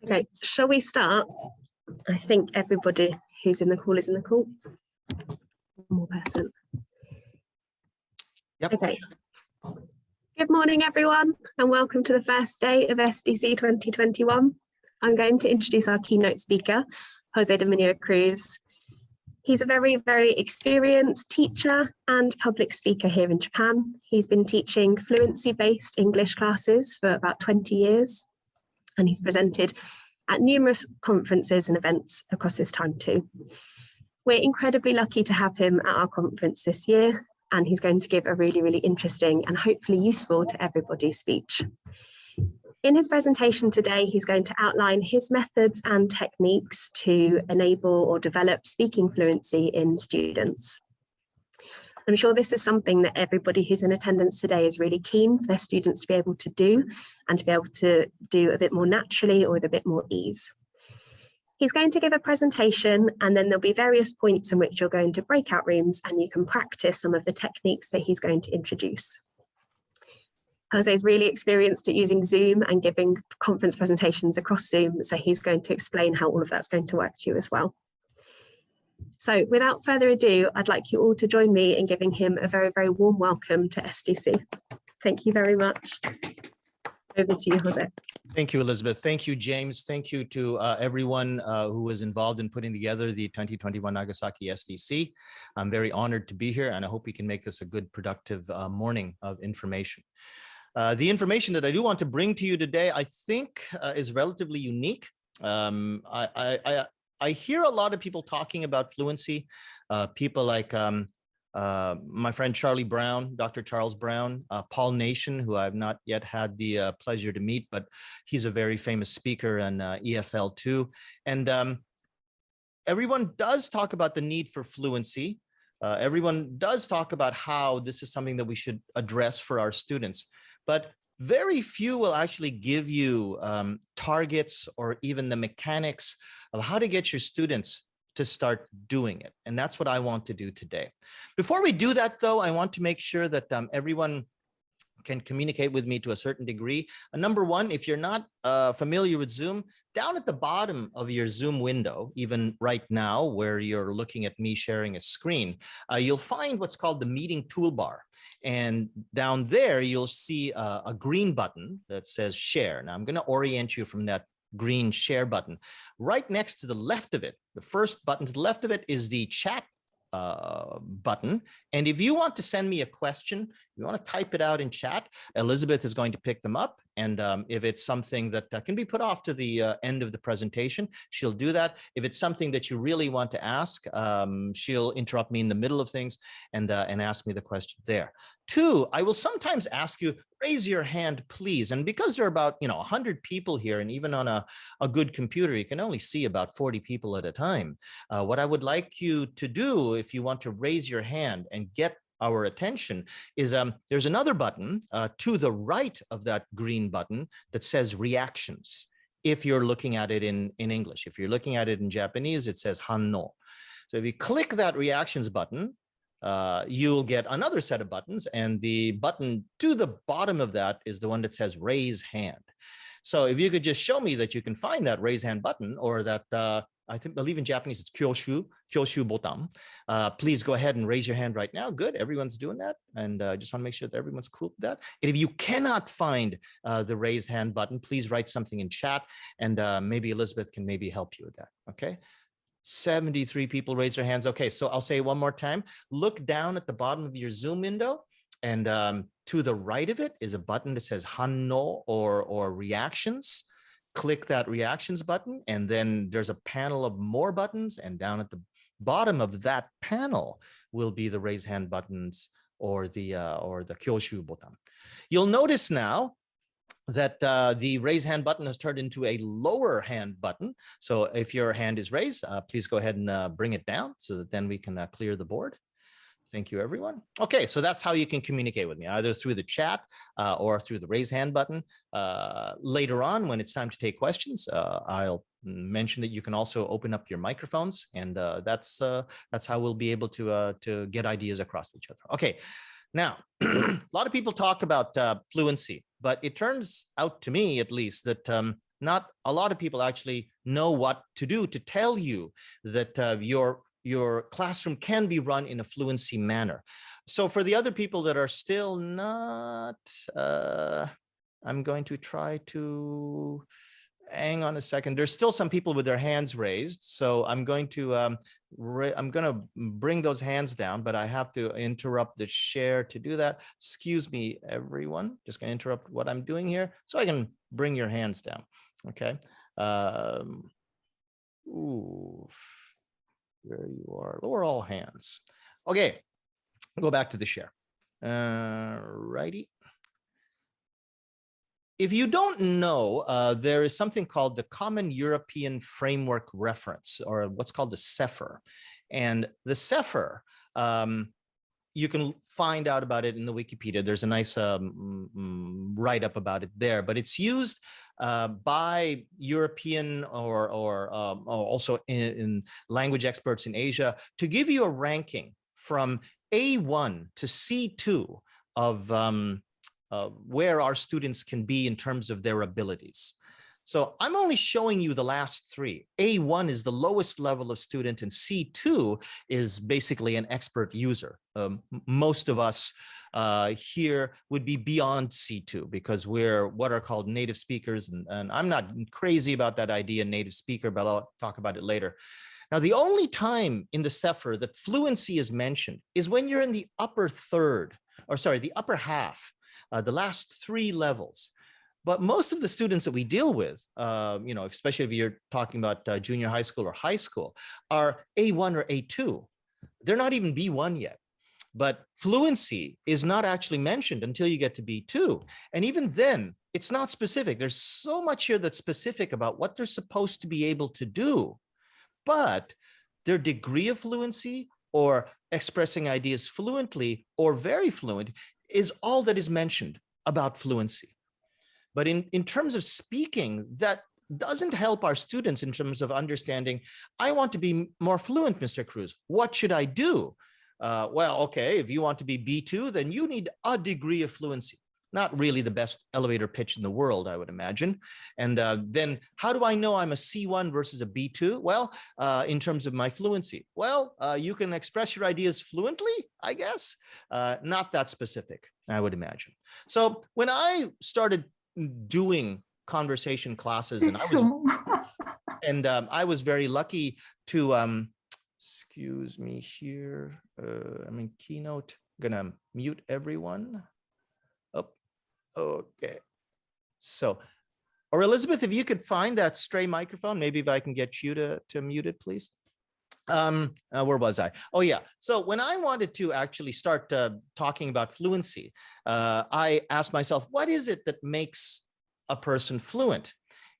Okay, shall we start? I think everybody who's in the call is in the call. One more person. Yep. Okay. Good morning, everyone, and welcome to the first day of SDC 2021. I'm going to introduce our keynote speaker, Jose de Munir Cruz. He's a very, very experienced teacher and public speaker here in Japan. He's been teaching fluency-based English classes for about 20 years, and he's presented at numerous conferences and events across this time too. We're incredibly lucky to have him at our conference this year, and he's going to give a really, really interesting and hopefully useful to everybody speech. In his presentation today, he's going to outline his methods and techniques to enable or develop speaking fluency in students. I'm sure this is something that everybody who's in attendance today is really keen for their students to be able to do and to be able to do a bit more naturally or with a bit more ease. He's going to give a presentation, and then there'll be various points in which you'll go into breakout rooms and you can practice some of the techniques that he's going to introduce. Jose is really experienced at using Zoom and giving conference presentations across Zoom, so he's going to explain how all of that's going to work to you as well. So without further ado, I'd like you all to join me in giving him a very, very warm welcome to SDC. Thank you very much. Over to you, Jose. Thank you, Elizabeth. Thank you, James. Thank you to everyone who was involved in putting together the 2021 Nagasaki SDC. I'm very honored to be here, and I hope we can make this a good, productive morning of information. The information that I do want to bring to you today, I think is relatively unique. I hear a lot of people talking about fluency, people like my friend Charlie Brown, Dr. Charles Brown, Paul Nation, who I've not yet had the pleasure to meet, but he's a very famous speaker in EFL too. And everyone does talk about the need for fluency. Everyone does talk about how this is something that we should address for our students, but very few will actually give you targets or even the mechanics of how to get your students to start doing it. And that's what I want to do today. Before we do that, though, I want to make sure that everyone can communicate with me to a certain degree. Number one, if you're not familiar with Zoom, down at the bottom of your Zoom window, even right now where you're looking at me sharing a screen, you'll find what's called the meeting toolbar. And down there, you'll see a green button that says share. Now I'm going to orient you from that green share button. Right next to the left of it, the first button to the left of it is the chat button. And if you want to send me a question, you want to type it out in chat, Elizabeth is going to pick them up. And if it's something that can be put off to the end of the presentation, she'll do that. If it's something that you really want to ask, she'll interrupt me in the middle of things and ask me the question there. Two, I will sometimes ask you, raise your hand, please. And because there are about 100 people here, and even on a good computer, you can only see about 40 people at a time. What I would like you to do, if you want to raise your hand and get our attention, is there's another button to the right of that green button that says reactions. If you're looking at it in English, if you're looking at it in Japanese, it says hanno. So if you click that reactions button, you'll get another set of buttons, and the button to the bottom of that is the one that says raise hand. So if you could just show me that you can find that raise hand button, or that I believe in Japanese it's kyoshu botan. Please go ahead and raise your hand right now. Good, everyone's doing that, and I just want to make sure that everyone's cool with that. And if you cannot find the raise hand button, please write something in chat, and maybe Elizabeth can maybe help you with that. Okay. 73 people raise their hands. Okay, so I'll say one more time. Look down at the bottom of your Zoom window, and to the right of it is a button that says hanno or reactions. Click that reactions button, and then there's a panel of more buttons, and down at the bottom of that panel will be the raise hand buttons or the kyoshu botan. You'll notice now that the raise hand button has turned into a lower hand button. So if your hand is raised, please go ahead and bring it down so that then we can clear the board. Thank you, everyone. Okay, so that's how you can communicate with me, either through the chat or through the raise hand button. Later on, when it's time to take questions, I'll mention that you can also open up your microphones, and that's how we'll be able to get ideas across each other. Okay, now a lot of people talk about fluency, but it turns out to me, at least, that not a lot of people actually know what to do to tell you that your classroom can be run in a fluency manner. So for the other people that are still not, I'm going to try to, hang on a second. There's still some people with their hands raised. So I'm going to bring those hands down, but I have to interrupt the share to do that. Excuse me, everyone. Just going to interrupt what I'm doing here so I can bring your hands down. Okay. Ooh, there you are. Lower all hands. Okay. Go back to the share. Righty. If you don't know, there is something called the Common European Framework Reference, or what's called the CEFR. And the CEFR, you can find out about it in the Wikipedia. There's a nice write-up about it there, but it's used by European or also in language experts in Asia to give you a ranking from A1 to C2 of where our students can be in terms of their abilities. So I'm only showing you the last three. A1 is the lowest level of student, and C2 is basically an expert user. Most of us here would be beyond C2 because we're what are called native speakers. And I'm not crazy about that idea, native speaker, but I'll talk about it later. Now, the only time in the CEFR that fluency is mentioned is when you're in the upper third, or sorry, the upper half. The last three levels. But most of the students that we deal with, especially if you're talking about junior high school or high school, are A1 or A2. They're not even B1 yet. But fluency is not actually mentioned until you get to B2. And even then, it's not specific. There's so much here that's specific about what they're supposed to be able to do. But their degree of fluency or expressing ideas fluently or very fluent is all that is mentioned about fluency. But in terms of speaking, that doesn't help our students in terms of understanding, I want to be more fluent, Mr. Cruz. What should I do? Well, okay, if you want to be B2, then you need a degree of fluency. Not really the best elevator pitch in the world, I would imagine. And then how do I know I'm a C1 versus a B2? Well, in terms of my fluency, well, you can express your ideas fluently, I guess. Not that specific, I would imagine. So when I started doing conversation classes, and I was very lucky to, excuse me here, I'm in Keynote, gonna mute everyone. Okay, so, or Elizabeth, if you could find that stray microphone, maybe if I can get you to mute it, please. Where was I? Oh yeah, so when I wanted to actually start talking about fluency, I asked myself, what is it that makes a person fluent?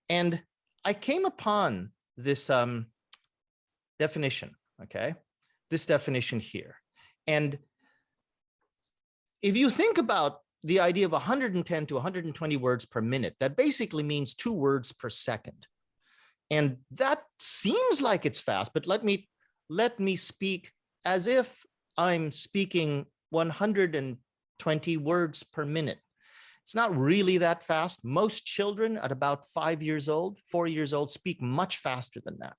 And I came upon this definition, okay? This definition here. And if you think about the idea of 110 to 120 words per minute, that basically means 2 words per second. And that seems like it's fast, but let me speak as if I'm speaking 120 words per minute. It's not really that fast. Most children at about 5 years old, 4 years old, speak much faster than that.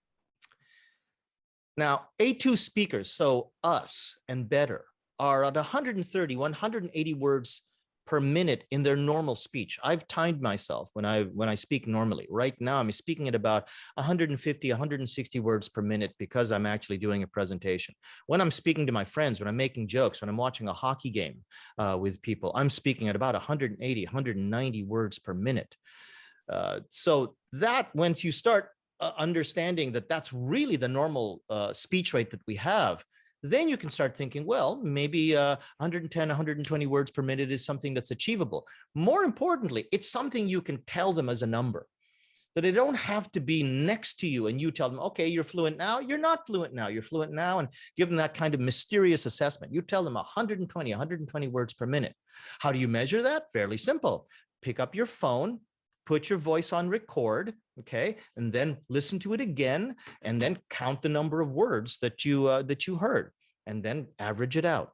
Now, A2 speakers, so us and better, are at 130, 180 words per minute in their normal speech. I've timed myself when I speak normally. Right now, I'm speaking at about 150, 160 words per minute because I'm actually doing a presentation. When I'm speaking to my friends, when I'm making jokes, when I'm watching a hockey game with people, I'm speaking at about 180, 190 words per minute. So that, once you start understanding that that's really the normal speech rate that we have, then you can start thinking, well, maybe 110, 120 words per minute is something that's achievable. More importantly, it's something you can tell them as a number, that they don't have to be next to you and you tell them, okay, you're fluent now, you're not fluent now, you're fluent now, and give them that kind of mysterious assessment. You tell them 120 words per minute. How do you measure that? Fairly simple. Pick up your phone, put your voice on record, okay, and then listen to it again, and then count the number of words that you heard, and then average it out.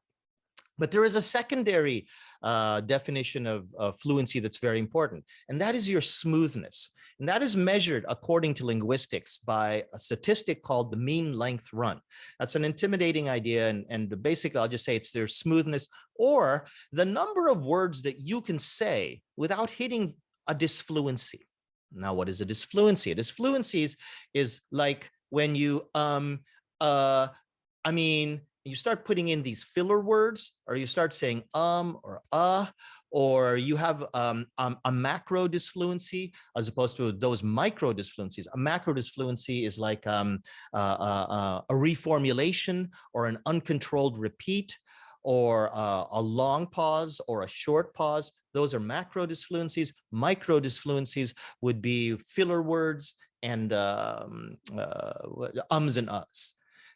But there is a secondary definition of fluency that's very important, and that is your smoothness. And that is measured according to linguistics by a statistic called the mean length run. That's an intimidating idea. And basically, I'll just say it's their smoothness or the number of words that you can say without hitting a disfluency. Now, what is a disfluency? A disfluency is like when you, you start putting in these filler words, or you start saying or you have a macro disfluency as opposed to those micro disfluencies. A macro disfluency is like a reformulation or an uncontrolled repeat or a long pause or a short pause. Those are macro disfluencies. Micro disfluencies would be filler words and ums and uhs.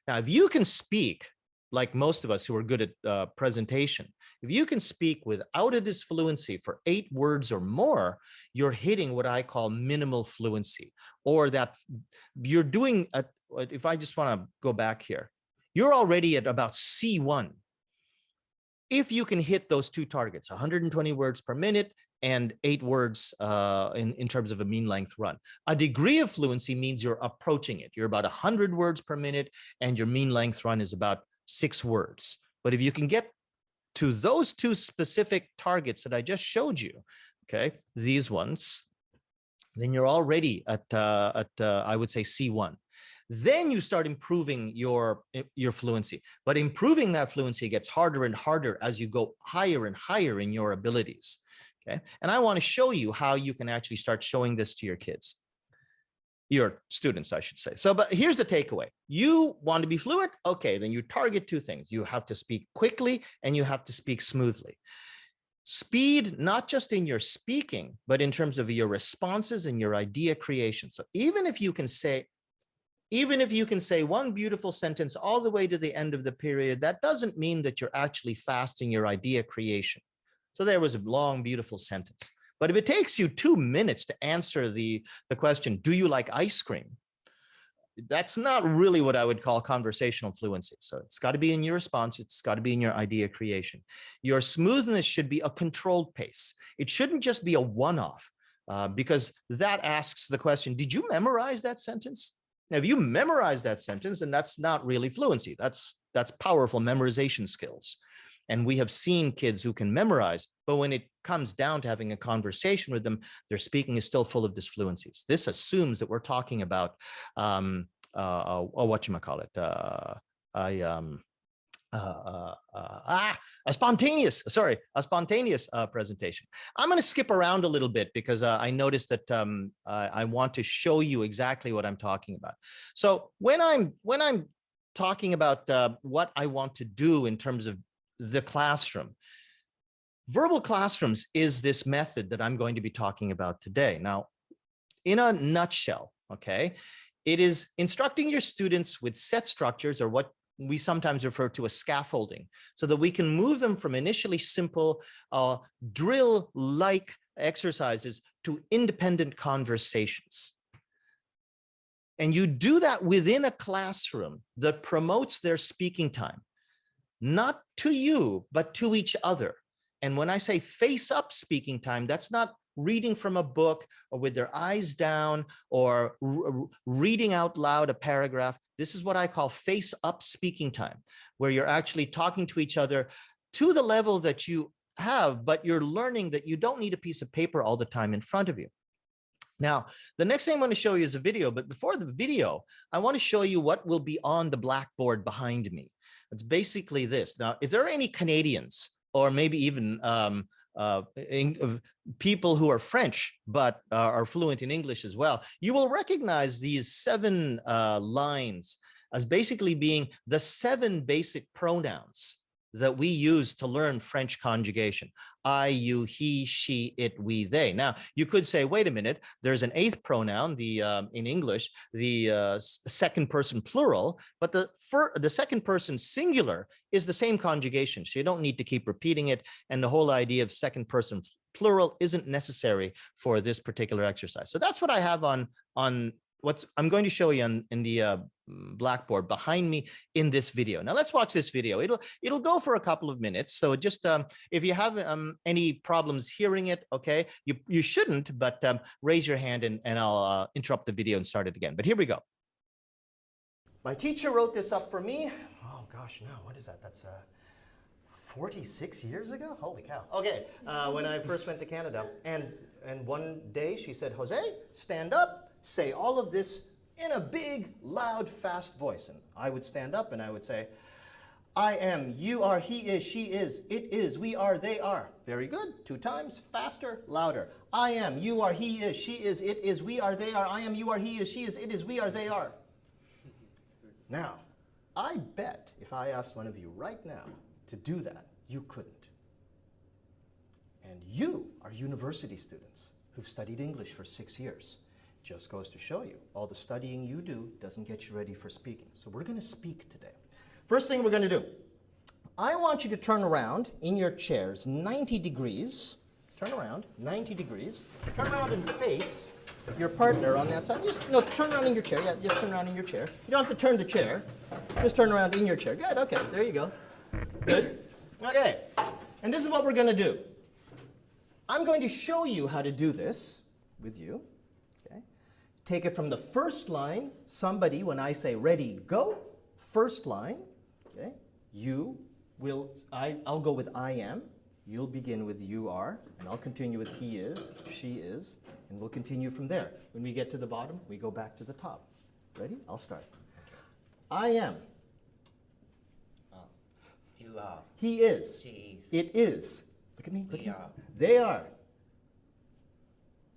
Now, if you can speak like most of us who are good at presentation, if you can speak without a disfluency for 8 words or more, you're hitting what I call minimal fluency, or that you're doing, if I just want to go back here, you're already at about C1. If you can hit those 2 targets, 120 words per minute and 8 words in terms of a mean length run. A degree of fluency means you're approaching it. You're about 100 words per minute and your mean length run is about 6 words. But if you can get to those 2 specific targets that I just showed you, okay, these ones, then you're already at I would say C1. Then you start improving your fluency. But improving that fluency gets harder and harder as you go higher and higher in your abilities. Okay. And I want to show you how you can actually start showing this to your kids. Your students, I should say. So, but here's the takeaway. You want to be fluent? Okay, then you target 2 things. You have to speak quickly and you have to speak smoothly. Speed, not just in your speaking, but in terms of your responses and your idea creation. So even if you can say one beautiful sentence all the way to the end of the period, that doesn't mean that you're actually fast in your idea creation. So there was a long, beautiful sentence. But if it takes you 2 minutes to answer the question, do you like ice cream? That's not really what I would call conversational fluency. So it's got to be in your response. It's got to be in your idea creation. Your smoothness should be a controlled pace. It shouldn't just be a one-off because that asks the question, did you memorize that sentence? Now, if you memorize that sentence, then that's not really fluency. That's powerful memorization skills. And we have seen kids who can memorize, but when it comes down to having a conversation with them, their speaking is still full of disfluencies. This assumes that we're talking about, whatchamacallit, a spontaneous presentation. I'm going to skip around a little bit because I noticed that I want to show you exactly what I'm talking about. So when I'm talking about what I want to do in terms of the classroom, verbal classrooms is this method that I'm going to be talking about today. Now, in a nutshell, okay, it is instructing your students with set structures, or what we sometimes refer to as scaffolding, so that we can move them from initially simple drill-like exercises to independent conversations. And you do that within a classroom that promotes their speaking time, not to you, but to each other. And when I say face up speaking time, that's not reading from a book or with their eyes down or reading out loud a paragraph. This is what I call face up speaking time, where you're actually talking to each other to the level that you have, but you're learning that you don't need a piece of paper all the time in front of you. Now, the next thing I'm going to show you is a video, but before the video, I want to show you what will be on the blackboard behind me. It's basically this. Now, if there are any Canadians or maybe even people who are French, but are fluent in English as well, you will recognize these 7 lines as basically being the 7 basic pronouns that we use to learn French conjugation. I, you, he, she, it, we, they. Now, you could say, wait a minute, there's an 8th pronoun, in English, the second person plural, but the second person singular is the same conjugation. So you don't need to keep repeating it. And the whole idea of second person plural isn't necessary for this particular exercise. So that's what I have on what I'm going to show you in the blackboard behind me in this video. Now let's watch this video. It'll go for a couple of minutes. So just if you have any problems hearing it, okay, you shouldn't, but raise your hand and I'll interrupt the video and start it again. But here we go. My teacher wrote this up for me. Oh gosh, no, what is that? That's 46 years ago? Holy cow. Okay, when I first went to Canada. And one day she said, Jose, stand up, say all of this in a big, loud, fast voice. And I would stand up and I would say, I am, you are, he is, she is, it is, we are, they are. Very good. 2 times, faster, louder. I am, you are, he is, she is, it is, we are, they are. I am, you are, he is, she is, it is, we are, they are. Now, I bet if I asked one of you right now to do that, you couldn't. And you are university students who've studied English for 6 years. Just goes to show you, all the studying you do doesn't get you ready for speaking. So we're going to speak today. First thing we're going to do, I want you to turn around in your chairs 90 degrees. Turn around 90 degrees. Turn around and face your partner on that side. Just no, turn around in your chair. Yeah, just turn around in your chair. You don't have to turn the chair. Just turn around in your chair. Good. Okay. There you go. Good. Okay. And this is what we're going to do. I'm going to show you how to do this with you. Okay. Take it from the first line. Somebody, when I say ready, go. First line. Okay. You will. I'll go with I am. You'll begin with you are, and I'll continue with he is, she is, and we'll continue from there. When we get to the bottom, we go back to the top. Ready? I'll start. I am. You are. He is. She is. It is. Look at me. Look We at me. are. They are.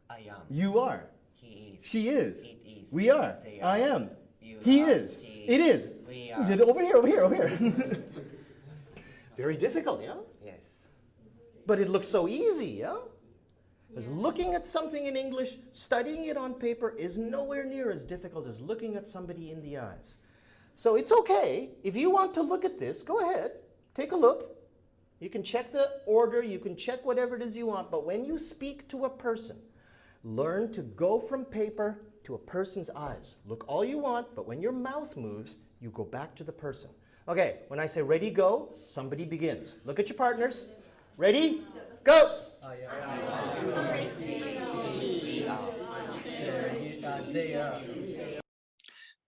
I am. You are. He is. She is. It is. We are. They I are. am. You He are. is. She It is. We are. Over here, over here, over here. Very difficult, yeah? Yes. But it looks so easy, yeah? Because looking at something in English, studying it on paper is nowhere near as difficult as looking at somebody in the eyes. So it's okay. If you want to look at this, go ahead. Take a look. You can check the order. You can check whatever it is you want. But when you speak to a person, learn to go from paper to a person's eyes. Look all you want, but when your mouth moves, you go back to the person. Okay, when I say ready, go, somebody begins. Look at your partners. Ready? Go!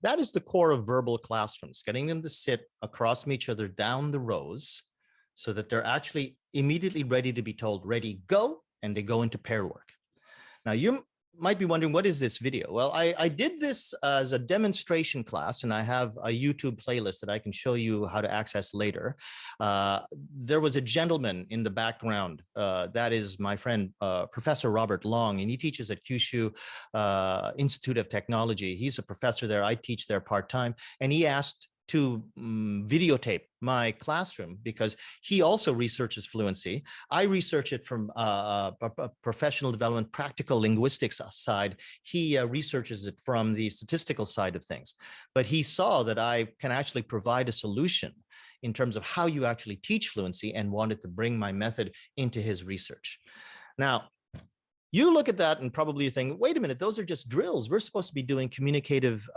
That is the core of verbal classrooms, getting them to sit across from each other down the rows so that they're actually immediately ready to be told, ready, go, and they go into pair work. Now, you might be wondering, what is this video? Well, I did this as a demonstration class, and I have a YouTube playlist that I can show you how to access later. There was a gentleman in the background. That is my friend, Professor Robert Long, and he teaches at Kyushu Institute of Technology. He's a professor there. I teach there part-time, and he asked to videotape my classroom because he also researches fluency. I research it from a professional development, practical linguistics side. He researches it from the statistical side of things. But he saw that I can actually provide a solution in terms of how you actually teach fluency and wanted to bring my method into his research. Now, you look at that and probably think, wait a minute, those are just drills. We're supposed to be doing communicative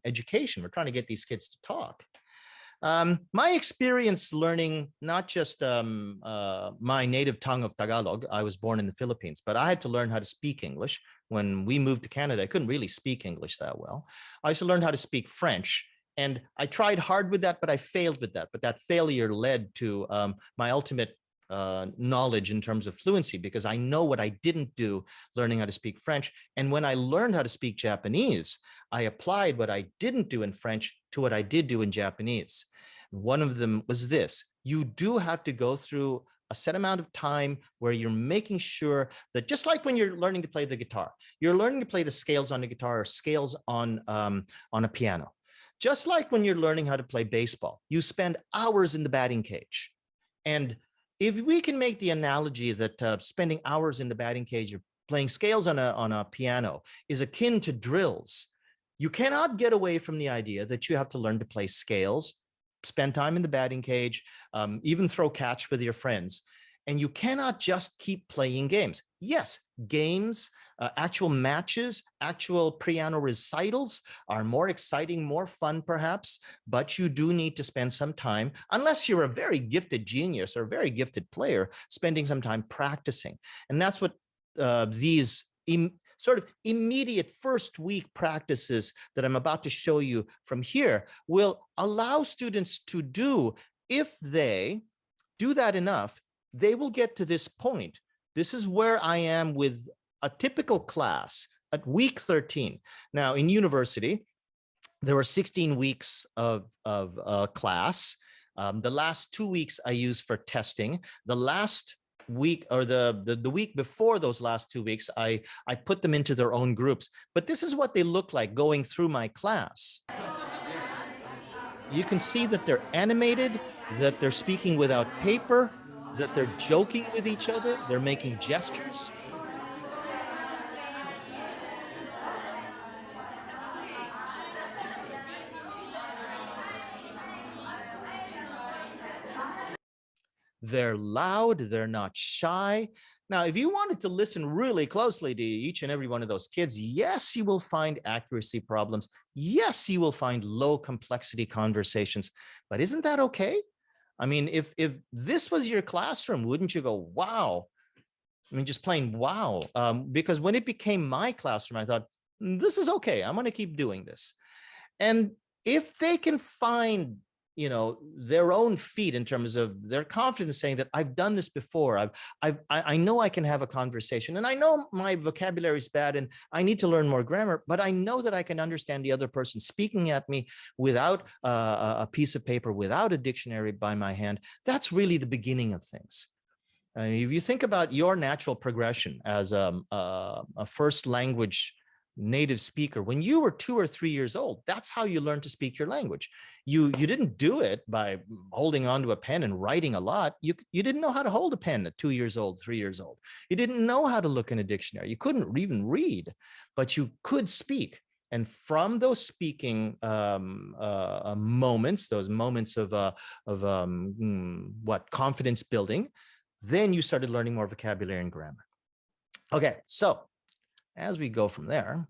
education. We're trying to get these kids to talk. My experience learning not just my native tongue of Tagalog, I was born in the Philippines, but I had to learn how to speak English. When we moved to Canada, I couldn't really speak English that well. I used to learn how to speak French. And I tried hard with that, but I failed with that. But that failure led to my ultimate knowledge in terms of fluency, because I know what I didn't do learning how to speak French. And when I learned how to speak Japanese, I applied what I didn't do in French to what I did do in Japanese. One of them was this: you do have to go through a set amount of time where you're making sure that, just like when you're learning to play the guitar, you're learning to play the scales on the guitar or scales on a piano. Just like when you're learning how to play baseball, you spend hours in the batting cage. And if we can make the analogy that spending hours in the batting cage or playing scales on a piano is akin to drills, you cannot get away from the idea that you have to learn to play scales, spend time in the batting cage, even throw catch with your friends. And you cannot just keep playing games. Yes, games, actual matches, actual piano recitals are more exciting, more fun perhaps, but you do need to spend some time, unless you're a very gifted genius or a very gifted player, spending some time practicing. And that's what these sort of immediate first week practices that I'm about to show you from here will allow students to do. If they do that enough, they will get to this point. This is where I am with a typical class at week 13. Now, in university, there were 16 weeks of class. The last 2 weeks I used for testing. The last week, or the week before those last 2 weeks, I put them into their own groups. But this is what they look like going through my class. You can see that they're animated, that they're speaking without paper, that they're joking with each other, they're making gestures. They're loud, they're not shy. Now, if you wanted to listen really closely to each and every one of those kids, yes, you will find accuracy problems. Yes, you will find low complexity conversations, but isn't that okay? I mean, if this was your classroom, wouldn't you go, wow? I mean, just plain wow. Because when it became my classroom, I thought, this is okay. I'm going to keep doing this. And if they can find, their own feet in terms of their confidence, saying that I've done this before, I know I can have a conversation, and I know my vocabulary is bad and I need to learn more grammar, but I know that I can understand the other person speaking at me without a piece of paper, without a dictionary by my hand. That's really the beginning of things. If you think about your natural progression as a first language native speaker, when you were 2 or 3 years old, that's how you learned to speak your language. You didn't do it by holding onto a pen and writing a lot. You didn't know how to hold a pen at 2 years old, 3 years old. You didn't know how to look in a dictionary. You couldn't even read, but you could speak. And from those speaking moments, those moments of confidence building, then you started learning more vocabulary and grammar. Okay, so as we go from there,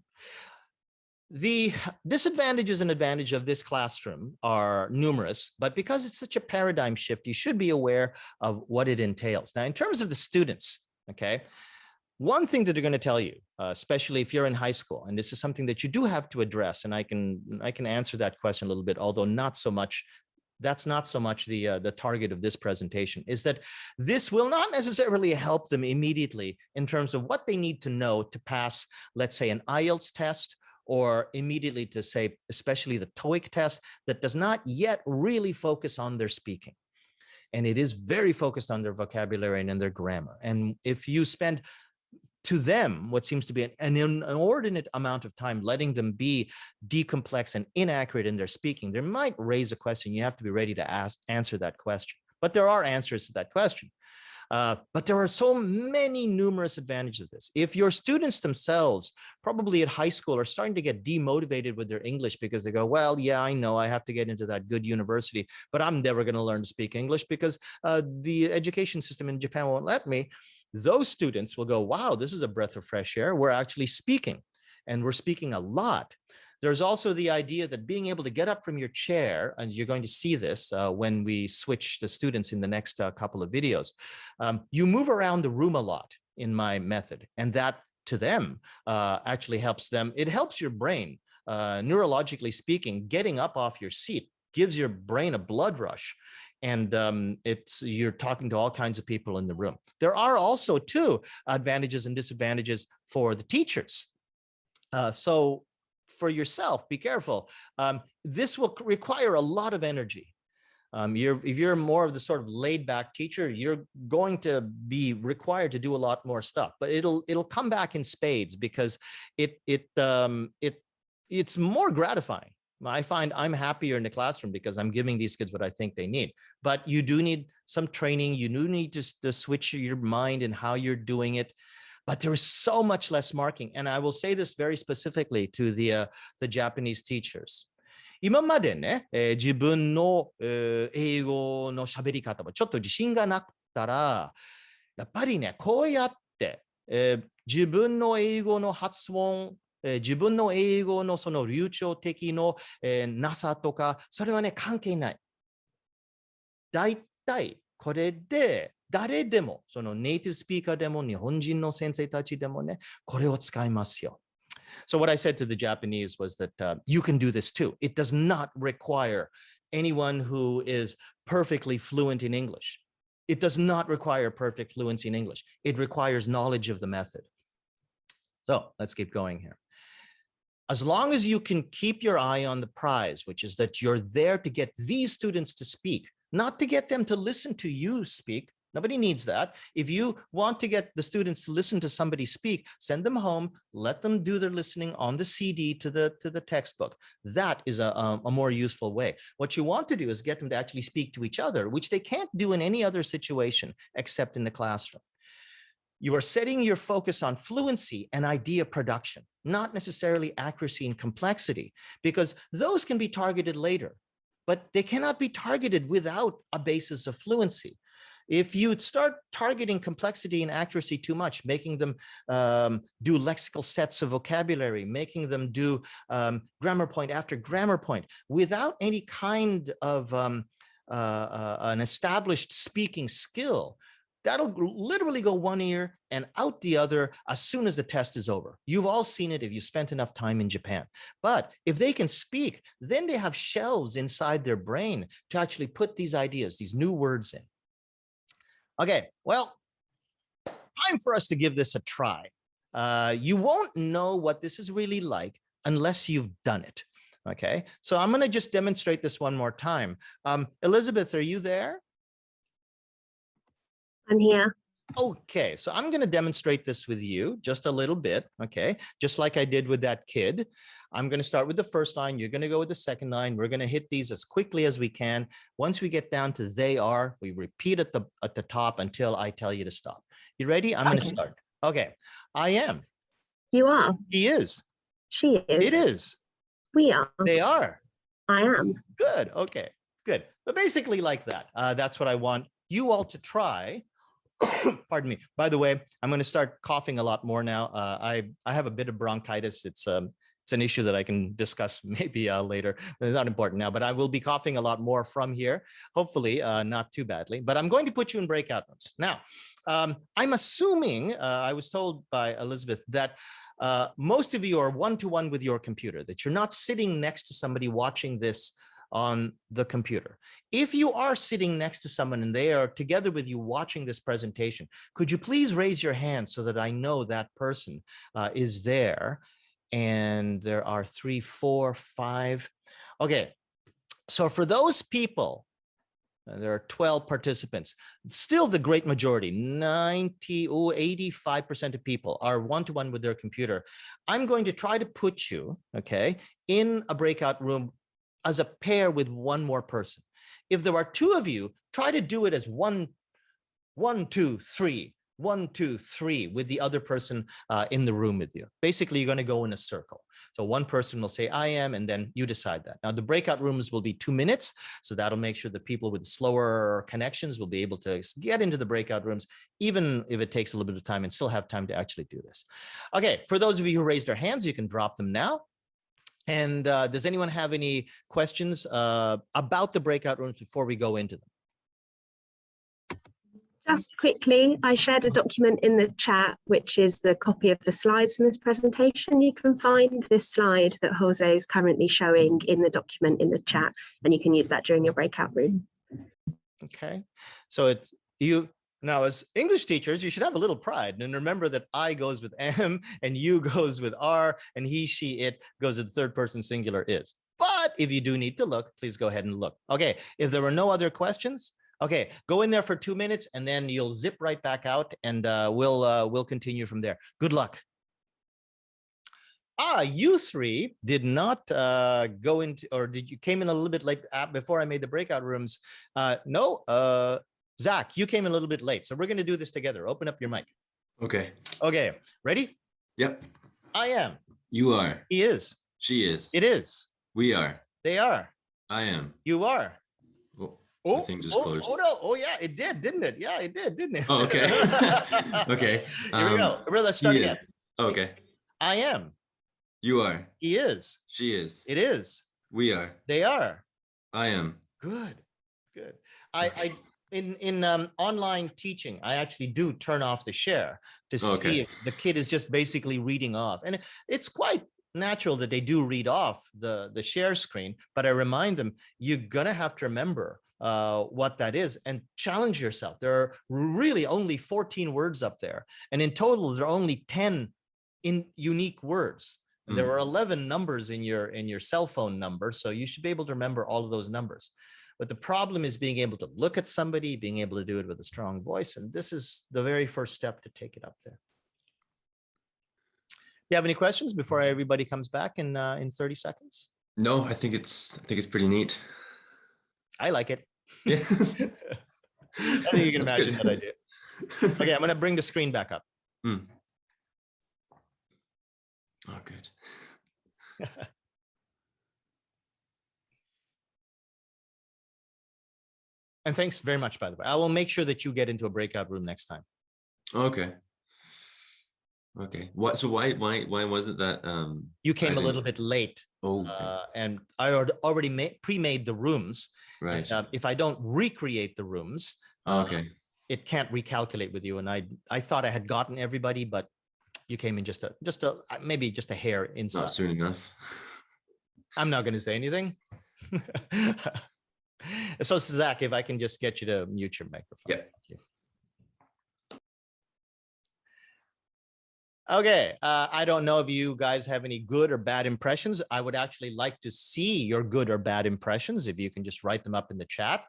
the disadvantages and advantages of this classroom are numerous, but because it's such a paradigm shift, you should be aware of what it entails. Now, in terms of the students, okay, one thing that they're going to tell you, especially if you're in high school, and this is something that you do have to address, and I can answer that question a little bit, although not so much. That's not so much the target of this presentation, is that this will not necessarily help them immediately in terms of what they need to know to pass, let's say, an IELTS test, or immediately to say, especially the TOEIC test, that does not yet really focus on their speaking. And it is very focused on their vocabulary and their grammar. And if you spend to them what seems to be an inordinate amount of time letting them be decomplex and inaccurate in their speaking, there might raise a question. You have to be ready to answer that question. But there are answers to that question. But there are so many numerous advantages of this. If your students themselves, probably at high school, are starting to get demotivated with their English because they go, well, yeah, I know I have to get into that good university, but I'm never going to learn to speak English because the education system in Japan won't let me. Those students will go, wow, this is a breath of fresh air. We're actually speaking, and we're speaking a lot. There's also the idea that being able to get up from your chair, and you're going to see this when we switch the students in the next couple of videos, you move around the room a lot in my method, and that to them actually helps them. It helps your brain, neurologically speaking. Getting up off your seat gives your brain a blood rush. And you're talking to all kinds of people in the room. There are also too advantages and disadvantages for the teachers. So for yourself, be careful. This will require a lot of energy. If you're more of the sort of laid back teacher, you're going to be required to do a lot more stuff, but it'll come back in spades because it's more gratifying. I find I'm happier in the classroom because I'm giving these kids what I think they need. But you do need some training. You do need to switch your mind and how you're doing it. But there is so much less marking. And I will say this very specifically to the Japanese teachers. 今までね、自分の、英語の喋り方もちょっと自信がなかったら、やっぱりね、こうやって、自分の英語の発音、自分の英語のその流暢的の、なさとか、それはね、関係ない。だいたいこれで、誰でも、そのネイティブスピーカーでも、日本人の先生たちでもね、これを使いますよ。So what I said to the Japanese was that you can do this too. It does not require anyone who is perfectly fluent in English. It does not require perfect fluency in English. It requires knowledge of the method. So let's keep going here. As long as you can keep your eye on the prize, which is that you're there to get these students to speak, not to get them to listen to you speak. Nobody needs that. If you want to get the students to listen to somebody speak, send them home, let them do their listening on the CD to the textbook. That is a more useful way. What you want to do is get them to actually speak to each other, which they can't do in any other situation except in the classroom. You are setting your focus on fluency and idea production, not necessarily accuracy and complexity, because those can be targeted later, but they cannot be targeted without a basis of fluency. If you start targeting complexity and accuracy too much, making them do lexical sets of vocabulary, making them do grammar point after grammar point, without any kind of an established speaking skill, that'll literally go one ear and out the other as soon as the test is over. You've all seen it if you spent enough time in Japan. But if they can speak, then they have shelves inside their brain to actually put these ideas, these new words in. Okay, well, time for us to give this a try. You won't know what this is really like unless you've done it. Okay, so I'm going to just demonstrate this one more time. Elizabeth, are you there? I'm here. Okay, so I'm going to demonstrate this with you just a little bit, okay? Just like I did with that kid. I'm going to start with the first line. You're going to go with the second line. We're going to hit these as quickly as we can. Once we get down to they are, we repeat at the top until I tell you to stop. You ready? I'm going to start. Okay, I am. You are. He is. She is. It is. We are. They are. I am. Good. Okay, good. But basically like that. That's what I want you all to try. Pardon me. By the way, I'm going to start coughing a lot more now. I have a bit of bronchitis. It's an issue that I can discuss maybe later. It's not important now, but I will be coughing a lot more from here. Hopefully not too badly, but I'm going to put you in breakout rooms. Now, I'm assuming, I was told by Elizabeth that most of you are one-to-one with your computer, that you're not sitting next to somebody watching this on the computer. If you are sitting next to someone and they are together with you watching this presentation, could you please raise your hand so that I know that person is there? And there are 3, 4, 5. Okay, so for those people, there are 12 participants. Still the great majority, 85% of people are one-to-one with their computer. I'm going to try to put you, okay, in a breakout room as a pair with one more person. If there are 2 of you, try to do it as 1, 2, 3, 1, 2, 3 with the other person in the room with you. Basically, you're going to go in a circle. So one person will say, I am, and then you decide that. Now, the breakout rooms will be 2 minutes. So that'll make sure that people with slower connections will be able to get into the breakout rooms, even if it takes a little bit of time and still have time to actually do this. Okay, for those of you who raised their hands, you can drop them now. And does anyone have any questions about the breakout rooms before we go into them? Just quickly, I shared a document in the chat, which is the copy of the slides in this presentation. You can find this slide that Jose is currently showing in the document in the chat, and you can use that during your breakout room. Okay, so it's you. Now, as English teachers, you should have a little pride and remember that I goes with am and you goes with are and he, she, it goes with the third person singular is. But if you do need to look, please go ahead and look. Okay, if there were no other questions, okay, go in there for 2 minutes and then you'll zip right back out and we'll continue from there. Good luck. You 3 did not go into, or did you came in a little bit late before I made the breakout rooms? No. Zach, you came in a little bit late, so we're going to do this together. Open up your mic. Okay. Okay, ready? Yep. I am. You are. He is. She is. It is. We are. They are. I am. You are. Oh, thing just oh, closed. oh no. Oh yeah, it did, didn't it? Yeah, it did, didn't it? Oh, okay. Okay. Here we go. Let's start He again. is. Okay. I am. You are. He is. She is. It is. We are. They are. I am. Good. Good. In online teaching, I actually do turn off the share to see if the kid is just basically reading off. And it's quite natural that they do read off the share screen, but I remind them, you're gonna have to remember what that is and challenge yourself. There are really only 14 words up there, and in total there are only 10 unique words. There are 11 numbers in your cell phone number, so you should be able to remember all of those numbers. But the problem is being able to look at somebody, being able to do it with a strong voice, and this is the very first step to take it up there. You have any questions before everybody comes back in 30 seconds? No, I think it's pretty neat. I like it. Yeah. I think you can imagine that I do. Okay, I'm going to bring the screen back up. Oh, good. And thanks very much, by the way. I will make sure that you get into a breakout room next time. Okay. Okay. What? So why was it that you came a little bit late? Oh. Okay. And I already pre-made the rooms. Right. And, if I don't recreate the rooms, okay, it can't recalculate with you. And I thought I had gotten everybody, but you came in maybe just a hair inside. Not soon enough. I'm not going to say anything. So Zach, if I can just get you to mute your microphone. Yeah. Thank you. Okay, I don't know if you guys have any good or bad impressions. I would actually like to see your good or bad impressions. If you can just write them up in the chat.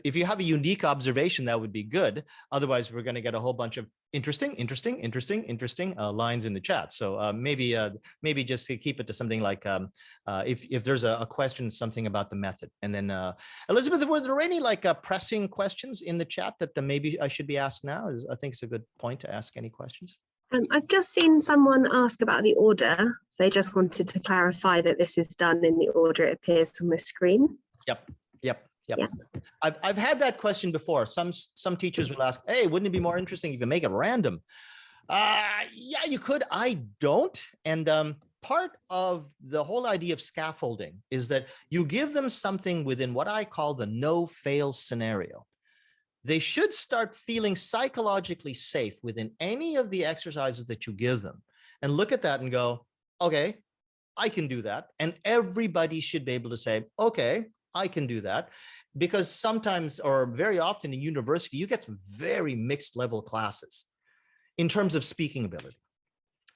If you have a unique observation, that would be good. Otherwise, we're going to get a whole bunch of interesting lines in the chat. So maybe just to keep it to something like if there's a question, something about the method. And then Elizabeth, were there any pressing questions in the chat that maybe I should be asked now? I think it's a good point to ask any questions. I've just seen someone ask about the order. So they just wanted to clarify that this is done in the order it appears on the screen. Yep. Yeah. I've had that question before. Some teachers will ask, hey, wouldn't it be more interesting if you make it random? Yeah, you could. I don't. And part of the whole idea of scaffolding is that you give them something within what I call the no-fail scenario. They should start feeling psychologically safe within any of the exercises that you give them and look at that and go, okay, I can do that. And everybody should be able to say, okay, I can do that. Because sometimes, or very often in university, you get some very mixed level classes in terms of speaking ability.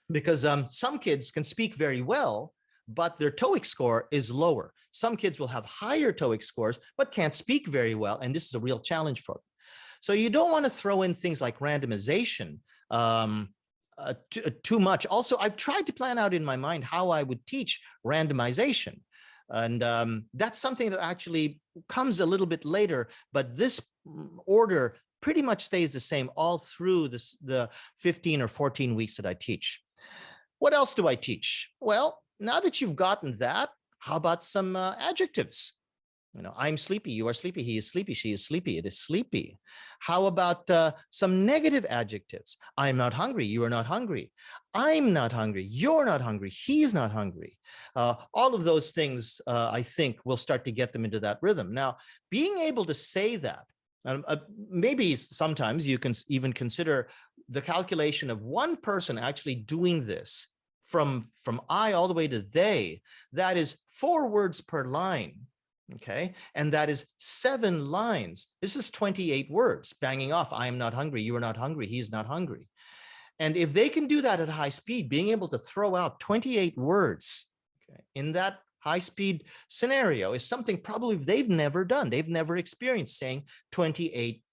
Because some kids can speak very well, but their TOEIC score is lower. Some kids will have higher TOEIC scores, but can't speak very well. And this is a real challenge for them. So you don't want to throw in things like randomization too much. Also, I've tried to plan out in my mind how I would teach randomization. And that's something that actually comes a little bit later, but this order pretty much stays the same all through the 15 or 14 weeks that I teach. What else do I teach? Well, now that you've gotten that, how about some adjectives? You know, I'm sleepy, you are sleepy, he is sleepy, she is sleepy, it is sleepy. How about some negative adjectives? I'm not hungry, you are not hungry. I'm not hungry, you're not hungry, he's not hungry. All of those things, I think, will start to get them into that rhythm. Now, being able to say that, maybe sometimes you can even consider the calculation of one person actually doing this from I all the way to they. That is 4 words per line. Okay, and that is 7 lines. This is 28 words banging off. I am not hungry. You are not hungry. He is not hungry. And if they can do that at high speed, being able to throw out 28 words in that high speed scenario is something probably they've never done. They've never experienced saying 28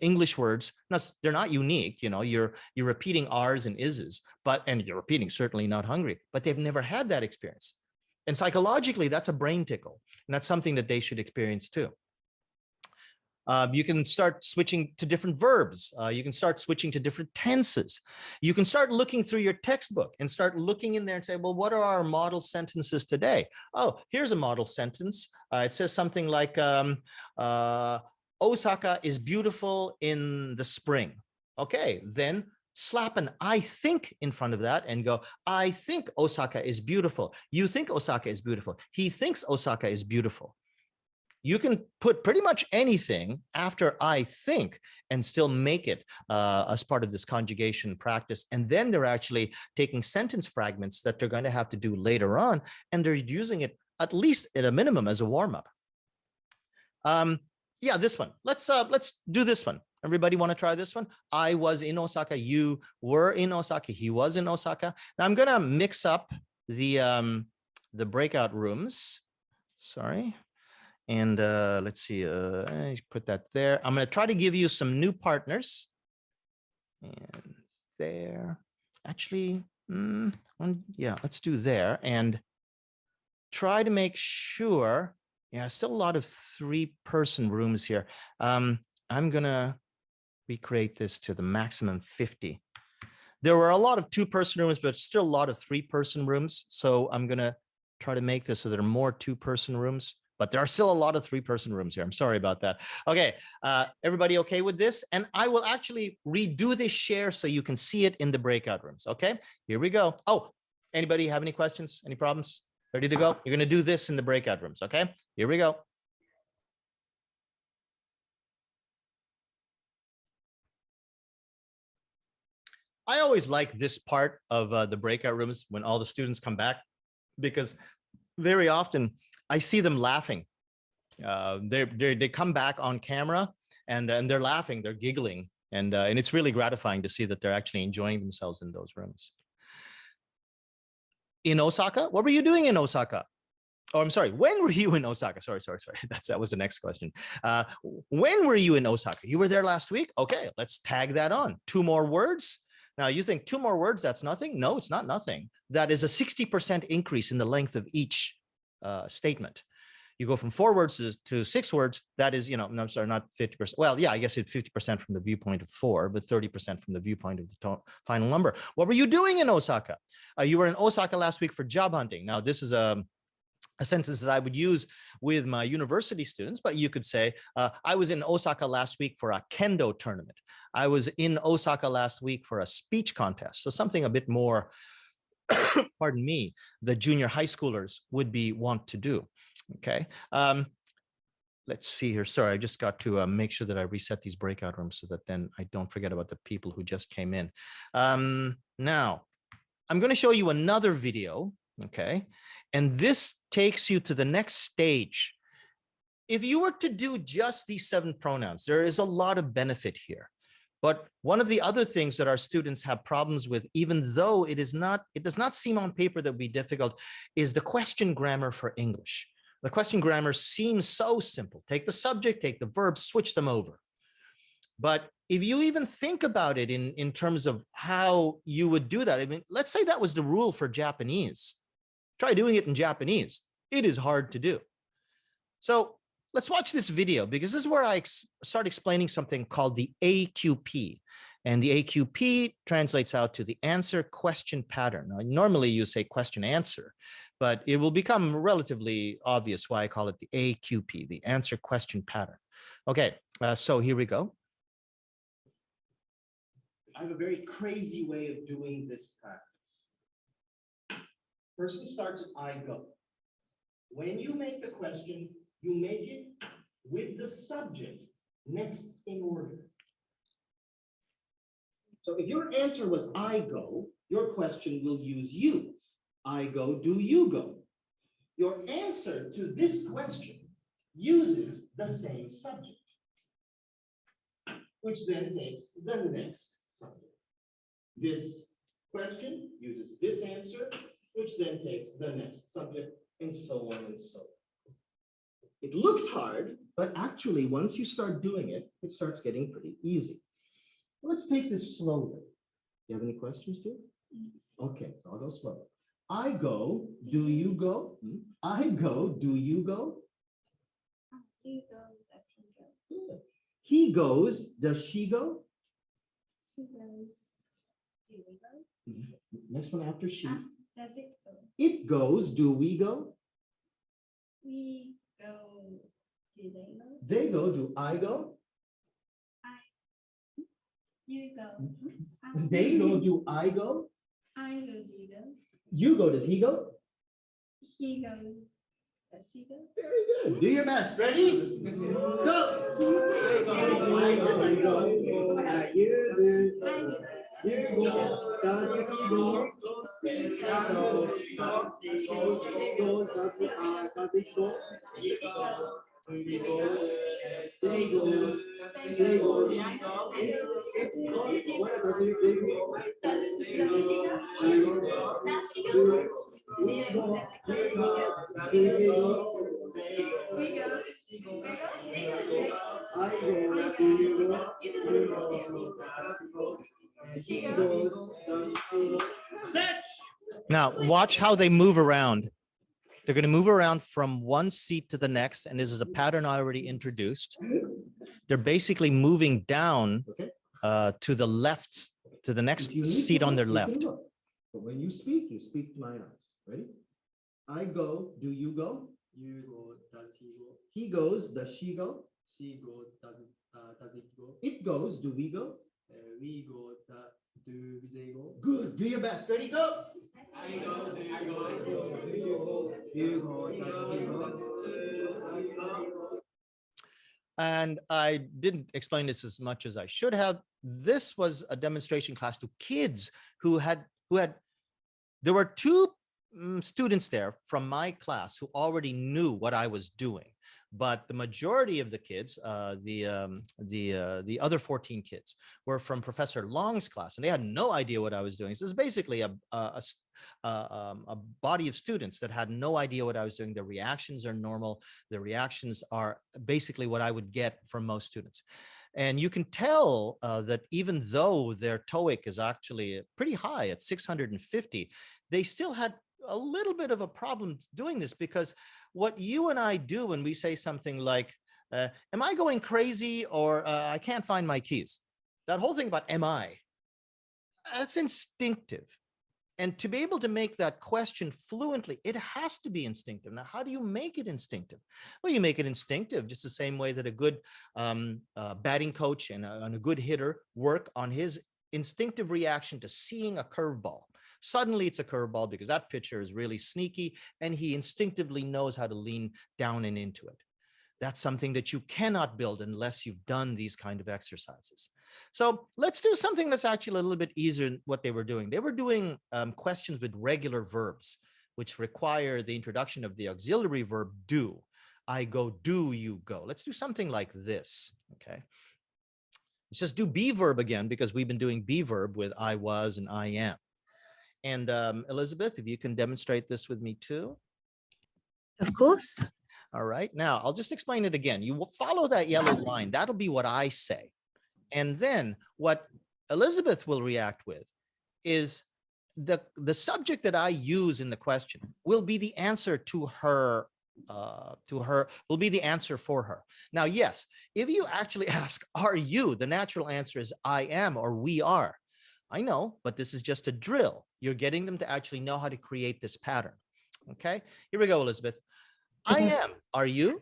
English words. Now, they're not unique. You know, you're repeating R's and is's, and you're repeating certainly not hungry, but they've never had that experience. And psychologically, that's a brain tickle. And that's something that they should experience too. You can start switching to different verbs. You can start switching to different tenses. You can start looking through your textbook and start looking in there and say, well, what are our model sentences today? Oh, here's a model sentence. It says something like, Osaka is beautiful in the spring. Okay, then slap an I think in front of that and go, I think Osaka is beautiful. You think Osaka is beautiful. He thinks Osaka is beautiful. You can put pretty much anything after I think and still make it as part of this conjugation practice. And then they're actually taking sentence fragments that they're going to have to do later on, and they're using it at least at a minimum as a warm-up. Yeah, this one. Let's do this one. Everybody want to try this one? I was in Osaka. You were in Osaka. He was in Osaka. Now I'm going to mix up the breakout rooms. Sorry. And let's see, put that there. I'm going to try to give you some new partners. And there. Actually, yeah, let's do there. And try to make sure, yeah, still a lot of 3-person rooms here. I'm going to recreate this to the maximum 50. There were a lot of 2-person rooms, but still a lot of 3-person rooms. So I'm going to try to make this so there are more 2-person rooms. But there are still a lot of 3-person rooms here. I'm sorry about that. Okay, everybody okay with this? And I will actually redo this share so you can see it in the breakout rooms. Okay, here we go. Oh, anybody have any questions? Any problems? Ready to go? You're going to do this in the breakout rooms. Okay, here we go. I always like this part of the breakout rooms when all the students come back, because very often I see them laughing. They come back on camera and they're laughing, they're giggling, and it's really gratifying to see that they're actually enjoying themselves in those rooms. In Osaka, what were you doing in Osaka? Oh, I'm sorry. When were you in Osaka? Sorry. That was the next question. When were you in Osaka? You were there last week? Okay, let's tag that on. 2 more words. Now you think 2 more words, that's nothing? No, it's not nothing. That is a 60% increase in the length of each statement. You go from 4 words to 6 words. That is, no, I'm sorry, not 50%. Well, yeah, I guess it's 50% from the viewpoint of 4, but 30% from the viewpoint of the final number. What were you doing in Osaka? You were in Osaka last week for job hunting. Now, this is a sentence that I would use with my university students, but you could say, I was in Osaka last week for a kendo tournament. I was in Osaka last week for a speech contest. So something a bit more, pardon me, the junior high schoolers would want to do. Okay. Let's see here. Sorry, I just got to make sure that I reset these breakout rooms so that then I don't forget about the people who just came in. Now, I'm going to show you another video. Okay. And this takes you to the next stage. If you were to do just these 7 pronouns, there is a lot of benefit here. But one of the other things that our students have problems with, even though it does not seem on paper that would be difficult, is the question grammar for English. The question grammar seems so simple. Take the subject, take the verb, switch them over. But if you even think about it in terms of how you would do that, I mean, let's say that was the rule for Japanese. Try doing it in Japanese. It is hard to do. So let's watch this video, because this is where I start explaining something called the AQP. And the AQP translates out to the answer question pattern. Now, normally you say question answer, but it will become relatively obvious why I call it the AQP, the answer question pattern. Okay, so here we go. I have a very crazy way of doing this practice. Person starts at I go. When you make the question, you make it with the subject next in order. So if your answer was I go, your question will use you. I go, do you go? Your answer to this question uses the same subject, which then takes the next subject. This question uses this answer, which then takes the next subject, and so on and so on. It looks hard, but actually, once you start doing it, it starts getting pretty easy. Let's take this slowly. You have any questions, too? Okay, so I'll go slow. I go, do you go? I go, do you go? You go, does he go? Good. He goes, does she go? She goes. Do we go? Next one after she. Does it go? It goes, do we go? We go. Do they go? They go, do I go? You go. They go, do I go? I go. Do you go? You go, does he go? He goes. Does she go? Very good. Do your best. Ready? Now, watch how they move around. They're going to move around from one seat to the next, and this is a pattern I already introduced. They're basically moving down to the left, to the next seat on their left. But when you speak to my eyes. Ready? I go, do you go? You go, does he go? He goes, does she go? She goes, does it go? It goes, do we go? We go, do they go? Good. Do your best. Ready? Go. I go, do you go? Do you go? You go, does he go? And I didn't explain this as much as I should have. This was a demonstration class to kids who had, there were two students there from my class who already knew what I was doing. But the majority of the kids, the other 14 kids, were from Professor Long's class, and they had no idea what I was doing. So it's basically a body of students that had no idea what I was doing. Their reactions are normal. Their reactions are basically what I would get from most students. And you can tell that even though their TOEIC is actually pretty high at 650, they still had a little bit of a problem doing this, because what you and I do when we say something like, am I going crazy, or I can't find my keys? That whole thing about am I, that's instinctive. And to be able to make that question fluently, it has to be instinctive. Now, how do you make it instinctive? Well, you make it instinctive just the same way that a good batting coach and a good hitter work on his instinctive reaction to seeing a curveball. Suddenly it's a curveball because that pitcher is really sneaky and he instinctively knows how to lean down and into it. That's something that you cannot build unless you've done these kind of exercises. So let's do something that's actually a little bit easier than what they were doing. They were doing questions with regular verbs, which require the introduction of the auxiliary verb do. I go, do you go? Let's do something like this, okay? Let's just do be verb again, because we've been doing be verb with I was and I am. And Elizabeth, if you can demonstrate this with me too. Of course. All right, now I'll just explain it again. You will follow that yellow line. That'll be what I say. And then what Elizabeth will react with is the subject that I use in the question will be the answer to her, will be the answer for her. Now, yes, if you actually ask, are you? The natural answer is I am or we are. I know, but this is just a drill. You're getting them to actually know how to create this pattern. Okay, here we go, Elizabeth. I am. Are you?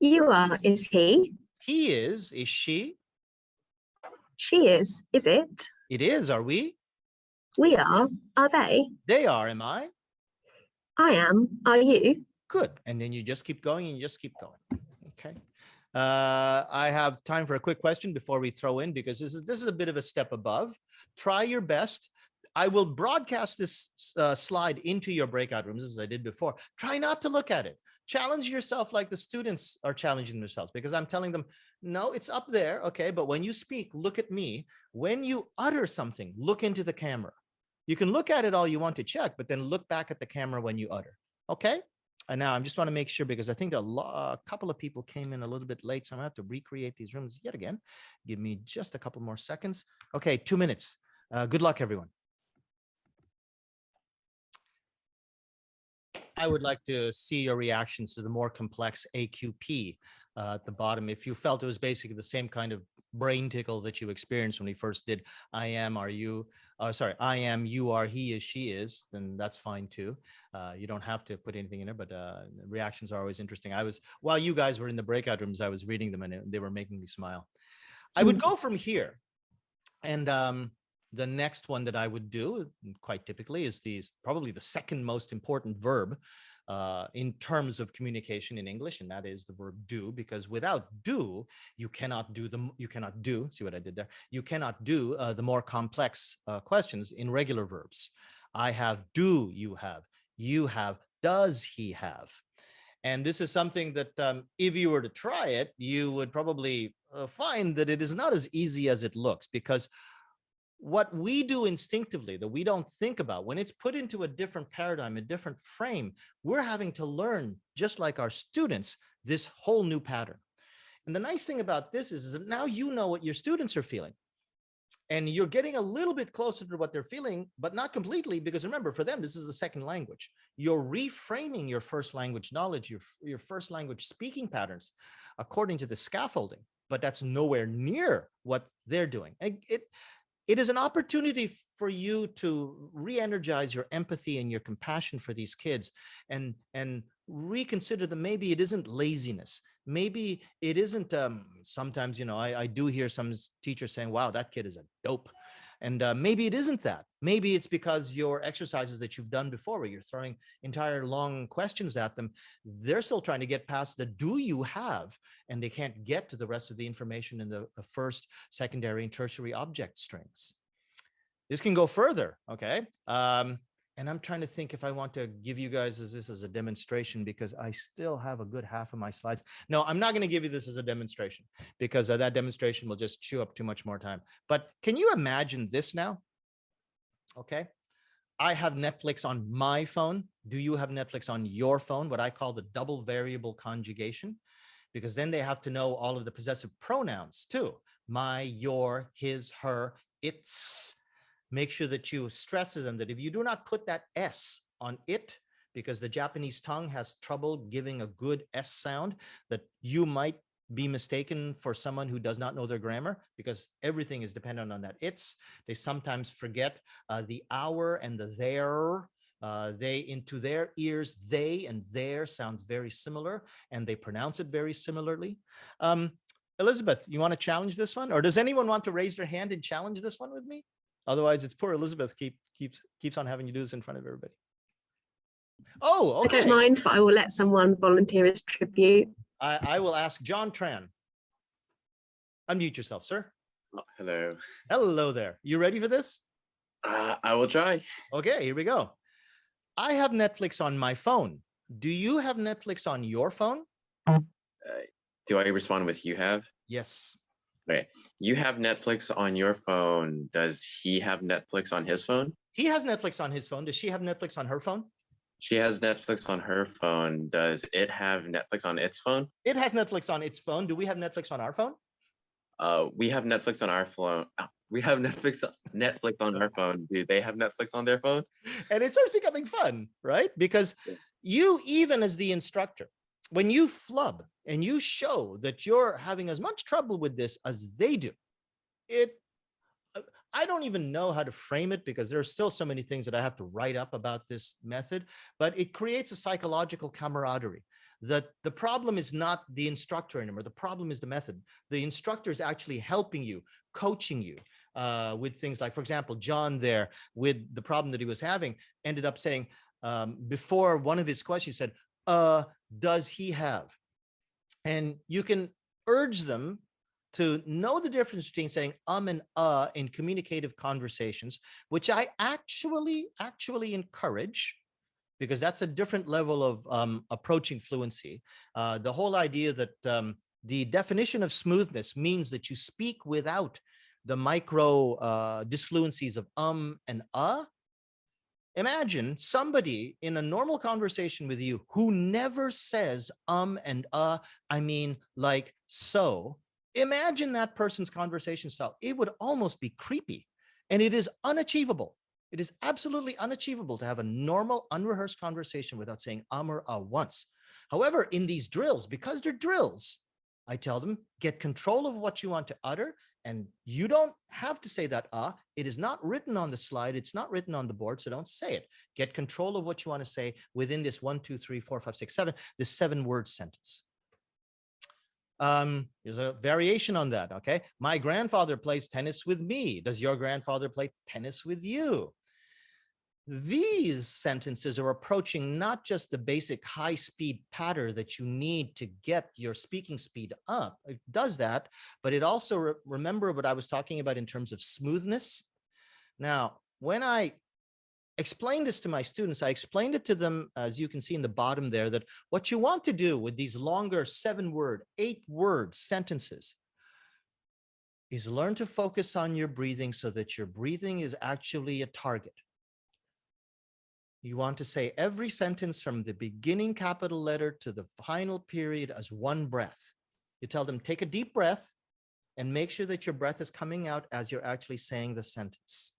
You are. Is he? He is. Is she? She is. Is it? It is. Are we? We are. Are they? They are. Am I? I am. Are you? Good. And then you just keep going and you just keep going. Okay. I have time for a quick question before we throw in, because this is a bit of a step above. Try your best. I will broadcast this slide into your breakout rooms as I did before. Try not to look at it. Challenge yourself like the students are challenging themselves, because I'm telling them, no, it's up there. Okay. But when you speak, look at me. When you utter something, look into the camera. You can look at it all you want to check, but then look back at the camera when you utter. Okay. And now I just want to make sure, because I think a couple of people came in a little bit late, so I'm going to have to recreate these rooms yet again. Give me just a couple more seconds. Okay, 2 minutes. Good luck, everyone. I would like to see your reactions to the more complex AQP at the bottom. If you felt it was basically the same kind of brain tickle that you experienced when we first did I am, are you, sorry, I am, you are, he is, she is, then that's fine too. You don't have to put anything in there, but reactions are always interesting. While you guys were in the breakout rooms, I was reading them and they were making me smile. I would go from here. And the next one that I would do, quite typically, is probably the second most important verb in terms of communication in English, and that is the verb do, because without do, you cannot do, see what I did there? You cannot do the more complex questions in regular verbs. I have, do you have, you have, does he have? And this is something that if you were to try it, you would probably find that it is not as easy as it looks, because what we do instinctively that we don't think about, when it's put into a different paradigm, a different frame, we're having to learn, just like our students, this whole new pattern. And the nice thing about this is that now you know what your students are feeling. And you're getting a little bit closer to what they're feeling, but not completely, because remember, for them, this is a second language. You're reframing your first language knowledge, your first language speaking patterns according to the scaffolding, but that's nowhere near what they're doing. It is an opportunity for you to re-energize your empathy and your compassion for these kids and reconsider that maybe it isn't laziness. Maybe it isn't, sometimes, you know, I do hear some teachers saying, wow, that kid is a dope. And maybe it isn't that. Maybe it's because your exercises that you've done before, where you're throwing entire long questions at them, they're still trying to get past the do you have, and they can't get to the rest of the information in the first, secondary, and tertiary object strings. This can go further, okay? And I'm trying to think if I want to give you guys this as a demonstration, because I still have a good half of my slides. No, I'm not going to give you this as a demonstration, because that demonstration will just chew up too much more time. But can you imagine this now? Okay. I have Netflix on my phone. Do you have Netflix on your phone? What I call the double variable conjugation, because then they have to know all of the possessive pronouns too. My, your, his, her, its. Make sure that you stress to them that if you do not put that S on it, because the Japanese tongue has trouble giving a good S sound, that you might be mistaken for someone who does not know their grammar, because everything is dependent on that its. They sometimes forget the our and the their. They, into their ears, they and their sounds very similar, and they pronounce it very similarly. Elizabeth, you want to challenge this one? Or does anyone want to raise their hand and challenge this one with me? Otherwise, it's poor Elizabeth keeps on having you do this in front of everybody. Oh, okay. I don't mind, but I will let someone volunteer as tribute. I will ask John Tran. Unmute yourself, sir. Oh, hello. Hello there. You ready for this? I will try. Okay, here we go. I have Netflix on my phone. Do you have Netflix on your phone? Do I respond with you have? Yes. Okay. You have Netflix on your phone. Does he have Netflix on his phone? He has Netflix on his phone. Does she have Netflix on her phone? She has Netflix on her phone. Does it have Netflix on its phone? It has Netflix on its phone. Do we have Netflix on our phone? We have Netflix on our phone. We have Netflix on our phone. Do they have Netflix on their phone? And it starts becoming fun, right? Because you, even as the instructor, when you flub and you show that you're having as much trouble with this as they do, I don't even know how to frame it, because there are still so many things that I have to write up about this method, but it creates a psychological camaraderie. That the problem is not the instructor anymore. The problem is the method. The instructor is actually helping you, coaching you with things like, for example, John there, with the problem that he was having, ended up saying before one of his questions, he said, does he have? And you can urge them to know the difference between saying and in communicative conversations, which I actually encourage, because that's a different level of approaching fluency. The whole idea that the definition of smoothness means that you speak without the micro disfluencies of and Imagine somebody in a normal conversation with you who never says and I mean, like so. Imagine that person's conversation style. It would almost be creepy, and it is unachievable. It is absolutely unachievable to have a normal, unrehearsed conversation without saying or once. However, in these drills, because they're drills, I tell them, get control of what you want to utter. And you don't have to say that, it is not written on the slide. It's not written on the board. So don't say it. Get control of what you want to say within this 1, 2, 3, 4, 5, 6, 7, this 7-word sentence. There's a variation on that. Okay. My grandfather plays tennis with me. Does your grandfather play tennis with you? These sentences are approaching not just the basic high-speed patter that you need to get your speaking speed up. It does that, but it also, remember what I was talking about in terms of smoothness. Now, when I explained this to my students, I explained it to them, as you can see in the bottom there, that what you want to do with these longer 7-word, 8-word sentences is learn to focus on your breathing so that your breathing is actually a target. You want to say every sentence from the beginning capital letter to the final period as one breath. You tell them, take a deep breath and make sure that your breath is coming out as you're actually saying the sentence.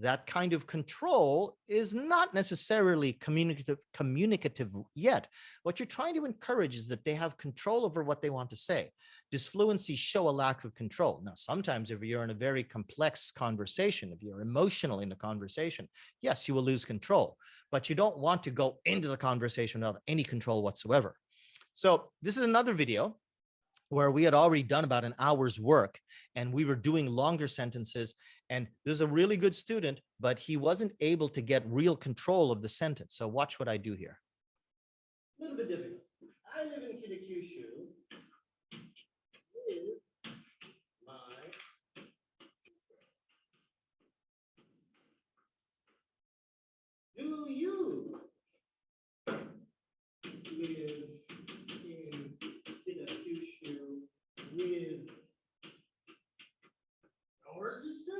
That kind of control is not necessarily communicative yet. What you're trying to encourage is that they have control over what they want to say. Disfluencies show a lack of control. Now, sometimes if you're in a very complex conversation, if you're emotional in the conversation, yes, you will lose control, but you don't want to go into the conversation without any control whatsoever. So this is another video where we had already done about an hour's work and we were doing longer sentences. And there's a really good student, but he wasn't able to get real control of the sentence. So watch what I do here. A little bit difficult. I live in Kitakyushu with my do you live in Kitakyushu with your sister?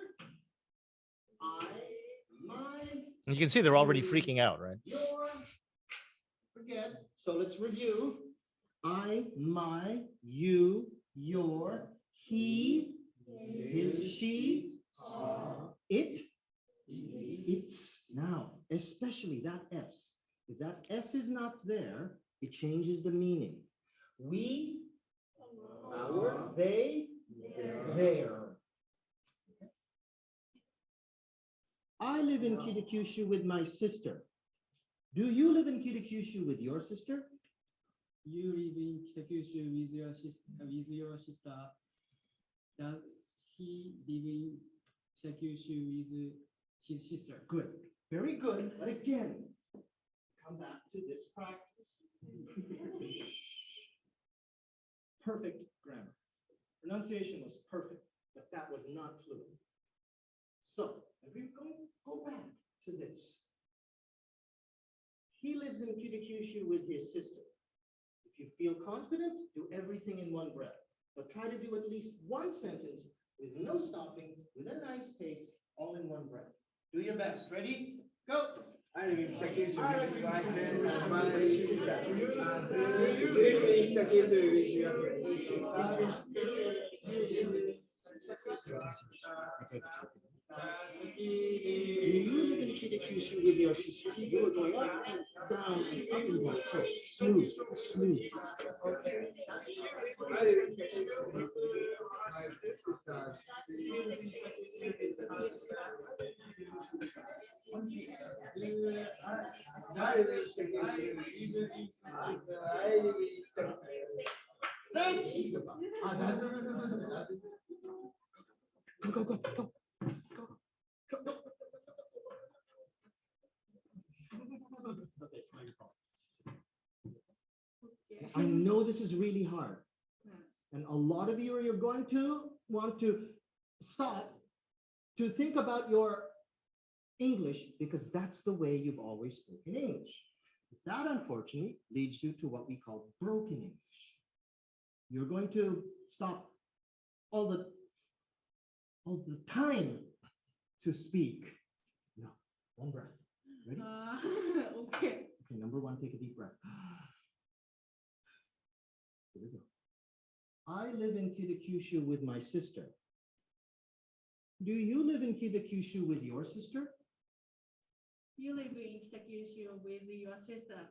And you can see they're already freaking out, right? Forget. So let's review. I, my, you, your, he, his, she, it, it's. Now, especially that S. If that S is not there, it changes the meaning. We, our, they, their. I live in Kitakyushu with my sister. Do you live in Kitakyushu with your sister? You live in Kitakyushu with your sister. Does he live in Kitakyushu with his sister? Good. Very good. But again, come back to this practice. Perfect grammar. Pronunciation was perfect, but that was not fluent. So if we go back to this. He lives in Kitakyushu with his sister. If you feel confident, do everything in one breath. But try to do at least one sentence with no stopping, with a nice pace, all in one breath. Do your best. Ready? Go. I live in Kitakyushu with my sister. Do you live in Kitakyushu with your sister? Do you live in Kitakyushu with your sister? You were going up and down and up and down. So smooth, smooth. I live in Kitakyushu with my sister. Go, go, go, go. I know this is really hard. And a lot of you are going to want to stop to think about your English because that's the way you've always spoken English. That, unfortunately, leads you to what we call broken English. You're going to stop all the time to speak. No, one breath. Ready? Okay. Okay, number one, take a deep breath. Here we go. I live in Kitakyushu with my sister. Do you live in Kitakyushu with your sister? You live in Kitakyushu with your sister.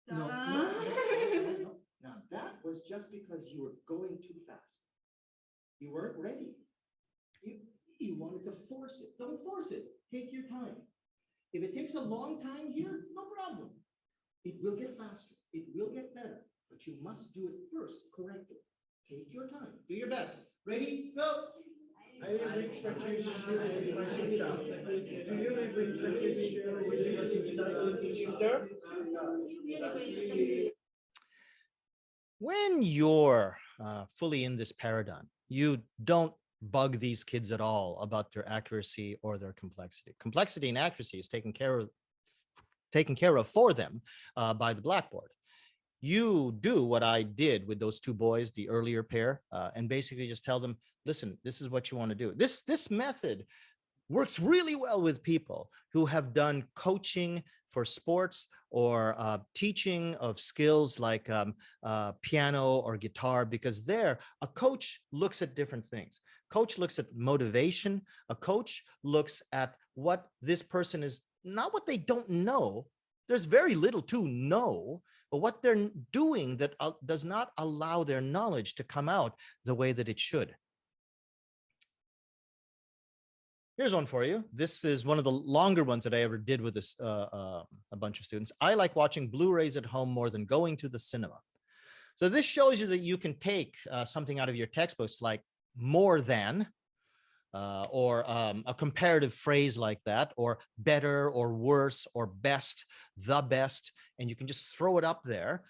No, no, no. Now that was just because you were going too fast. You weren't ready. You wanted to force it. Don't force it. Take your time. If it takes a long time here, no problem. It will get faster. It will get better. But you must do it first correctly. Take your time. Do your best. Ready? Go. I live with Turkish with my sister. Do you live with Turkish with your sister? When you're fully in this paradigm, you don't bug these kids at all about their accuracy or their complexity. Complexity and accuracy is taken care of for them by the blackboard. You do what I did with those two boys, the earlier pair, and basically just tell them, listen, this is what you want to do. This method works really well with people who have done coaching for sports or teaching of skills like piano or guitar, because there a coach looks at different things. Coach looks at motivation. A coach looks at what this person is, not what they don't know. There's very little to know, but what they're doing that does not allow their knowledge to come out the way that it should. Here's one for you. This is one of the longer ones that I ever did with this a bunch of students. I like watching Blu-rays at home more than going to the cinema. So this shows you that you can take something out of your textbooks like more than, or a comparative phrase like that, or better or worse or best, the best, and you can just throw it up there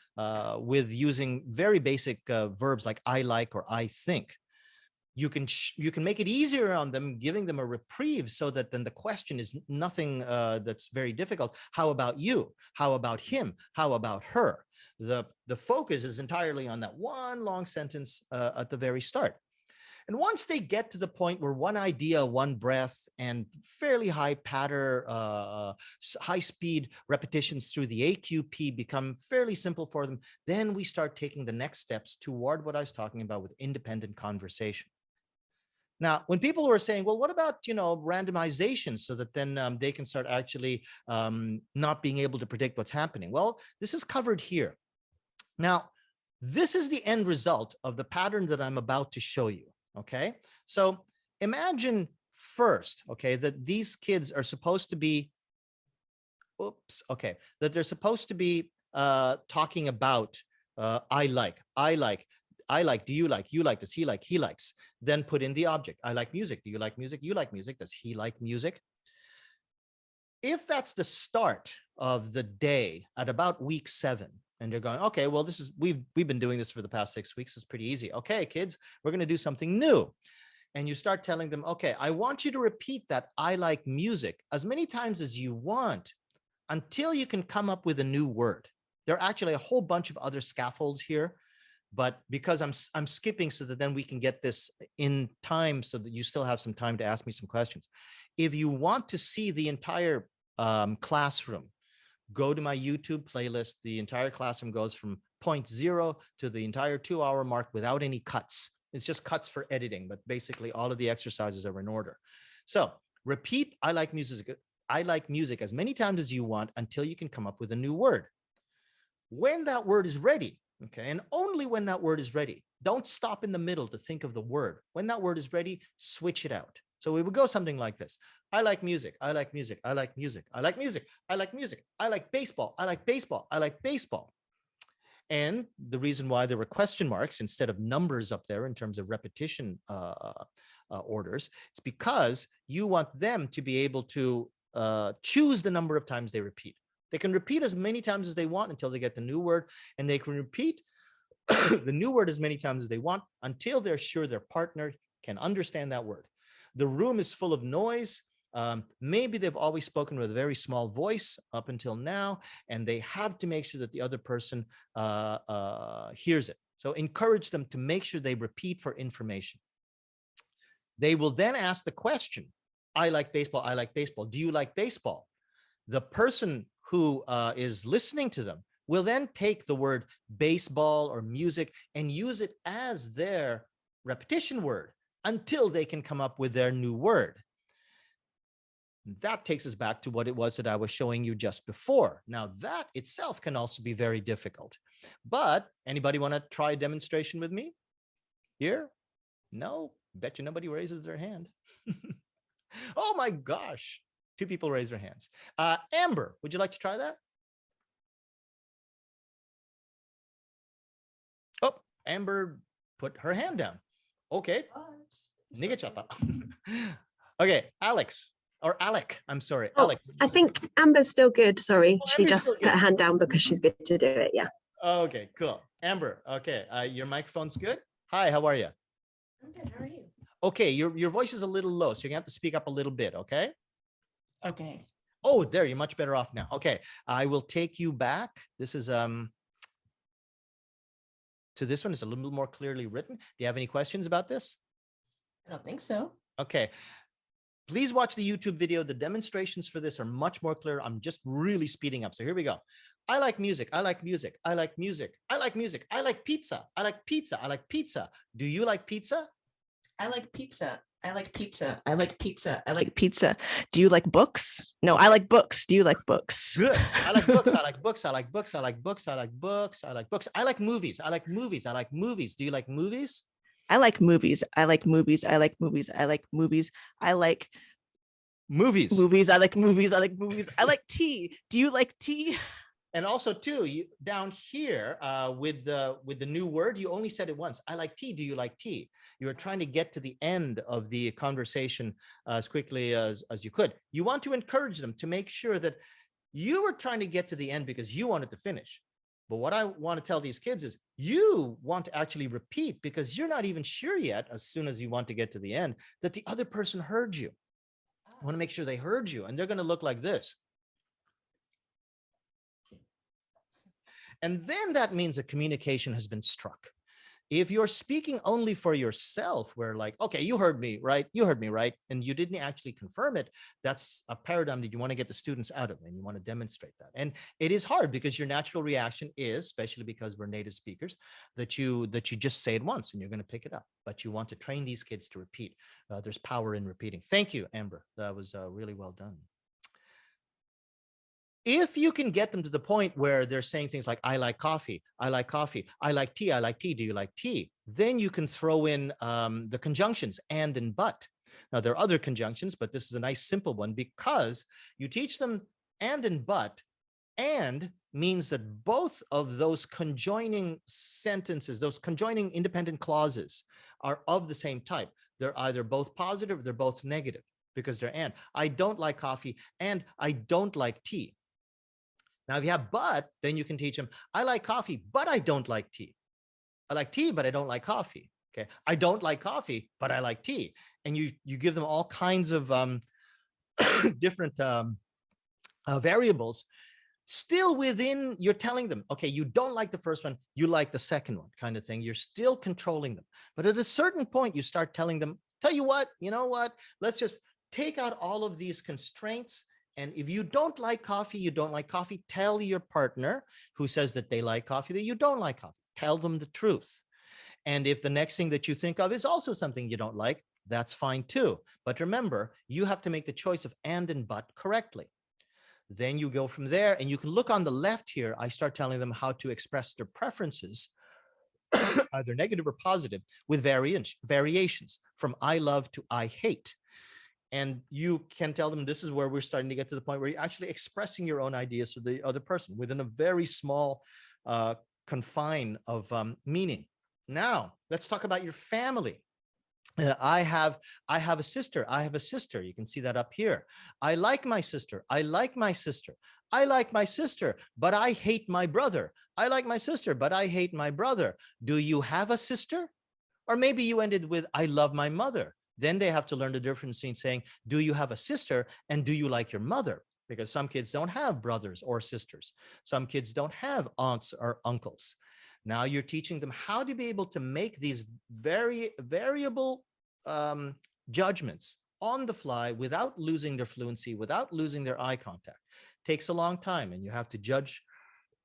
with using very basic verbs like I like or I think. You can make it easier on them, giving them a reprieve so that then the question is nothing that's very difficult. How about you? How about him? How about her? The focus is entirely on that one long sentence at the very start. And once they get to the point where one idea, one breath, and fairly high patter, high speed repetitions through the AQP become fairly simple for them, then we start taking the next steps toward what I was talking about with independent conversation. Now, when people were saying, well, what about, randomization so that then they can start actually not being able to predict what's happening? Well, this is covered here. Now, this is the end result of the pattern that I'm about to show you. Okay, so imagine first, okay, that these kids are supposed to be, that they're supposed to be talking about I like, do you like, does he like, he likes, then put in the object. I like music. Do you like music? You like music. Does he like music? If that's the start of the day at about week 7, and you're going, okay, well, this is, we've been doing this for the past 6 weeks. It's pretty easy. Okay, kids, we're going to do something new. And you start telling them, okay, I want you to repeat that I like music as many times as you want until you can come up with a new word. There are actually a whole bunch of other scaffolds here, but because I'm skipping so that then we can get this in time so that you still have some time to ask me some questions. If you want to see the entire classroom, go to my YouTube playlist. The entire classroom goes from point 0 to the entire 2-hour mark without any cuts. It's just cuts for editing, but basically all of the exercises are in order. So repeat, I like music as many times as you want until you can come up with a new word. When that word is ready, okay, and only when that word is ready, don't stop in the middle to think of the word. When that word is ready, switch it out. So we would go something like this. I like music. I like music. I like music. I like music. I like music. I like baseball. I like baseball. I like baseball. And the reason why there were question marks instead of numbers up there in terms of repetition orders, it's because you want them to be able to choose the number of times they repeat. They can repeat as many times as they want until they get the new word, and they can repeat the new word as many times as they want until they're sure their partner can understand that word. The room is full of noise. Maybe they've always spoken with a very small voice up until now, and they have to make sure that the other person hears it. So encourage them to make sure they repeat for information. They will then ask the question, I like baseball. I like baseball. Do you like baseball? The person who is listening to them will then take the word baseball or music and use it as their repetition word until they can come up with their new word. That takes us back to what it was that I was showing you just before. Now, that itself can also be very difficult. But anybody want to try a demonstration with me here? No, bet you nobody raises their hand. Oh my gosh, 2 people raise their hands. Amber, would you like to try that? Oh, Amber put her hand down. Okay. Okay, Alex or Alec. I'm sorry, Oh, Alec. I think Amber's still good. Sorry, Oh, she Amber's just still put good. her hand down because she's good to do it. Yeah. Okay, cool. Amber, okay, your microphone's good. Hi, how are you? I'm good. How are you? Okay, your voice is a little low, so you're gonna have to speak up a little bit, okay? Okay. Oh, there, you're much better off now. Okay, I will take you back. This is to this one. It's a little more clearly written. Do you have any questions about this? I don't think so. Okay. Please watch the YouTube video. The demonstrations for this are much more clear. I'm just really speeding up. So here we go. I like music. I like music. I like music. I like music. I like pizza. I like pizza. I like pizza. Do you like pizza? I like pizza. I like pizza. I like pizza. I like pizza. Do you like books? No, I like books. Do you like books? Good. I like books. I like books. I like books. I like books. I like books. I like books. I like movies. I like movies. I like movies. Do you like movies? I like movies. I like movies. I like movies. I like movies. I like Movies. movies. I like movies. I like movies. I like tea. Do you like tea? And also too, you down here with the new word, you only said it once. I like tea. Do you like tea? You were trying to get to the end of the conversation as quickly as you could. You want to encourage them to make sure that you were trying to get to the end because you wanted to finish. But what I want to tell these kids is you want to actually repeat because you're not even sure yet, as soon as you want to get to the end, that the other person heard you. I want to make sure they heard you, and they're going to look like this. And then that means that communication has been struck. If you're speaking only for yourself, where like, okay, you heard me, right? You heard me, right? And you didn't actually confirm it. That's a paradigm that you want to get the students out of, and you want to demonstrate that. And it is hard because your natural reaction is, especially because we're native speakers, that you just say it once and you're going to pick it up. But you want to train these kids to repeat. There's power in repeating. Thank you, Amber. That was really well done. If you can get them to the point where they're saying things like, I like coffee, I like coffee, I like tea, do you like tea? Then you can throw in the conjunctions and but. Now, there are other conjunctions, but this is a nice simple one because you teach them and but, and means that both of those conjoining sentences, those conjoining independent clauses are of the same type. They're either both positive or they're both negative because they're and. I don't like coffee and I don't like tea. Now, if you have but, then you can teach them, I like coffee, but I don't like tea. I like tea, but I don't like coffee. Okay. I don't like coffee, but I like tea. And you give them all kinds of different variables. Still within, you're telling them, okay, you don't like the first one, you like the second one, kind of thing. You're still controlling them. But at a certain point, you start telling them, tell you what, you know what, let's just take out all of these constraints. And if you don't like coffee, you don't like coffee, tell your partner who says that they like coffee that you don't like coffee. Tell them the truth. And if the next thing that you think of is also something you don't like, that's fine too. But remember, you have to make the choice of and but correctly. Then you go from there, and you can look on the left here. I start telling them how to express their preferences, either negative or positive, with variations from I love to I hate. And you can tell them this is where we're starting to get to the point where you're actually expressing your own ideas to the other person within a very small confine of meaning. Now, let's talk about your family. I have a sister. I have a sister. You can see that up here. I like my sister. I like my sister. I like my sister, but I hate my brother. I like my sister, but I hate my brother. Do you have a sister? Or maybe you ended with I love my mother. Then they have to learn the difference between saying, do you have a sister and do you like your mother? Because some kids don't have brothers or sisters. Some kids don't have aunts or uncles. Now you're teaching them how to be able to make these very variable judgments on the fly without losing their fluency, without losing their eye contact. It takes a long time, and you have to judge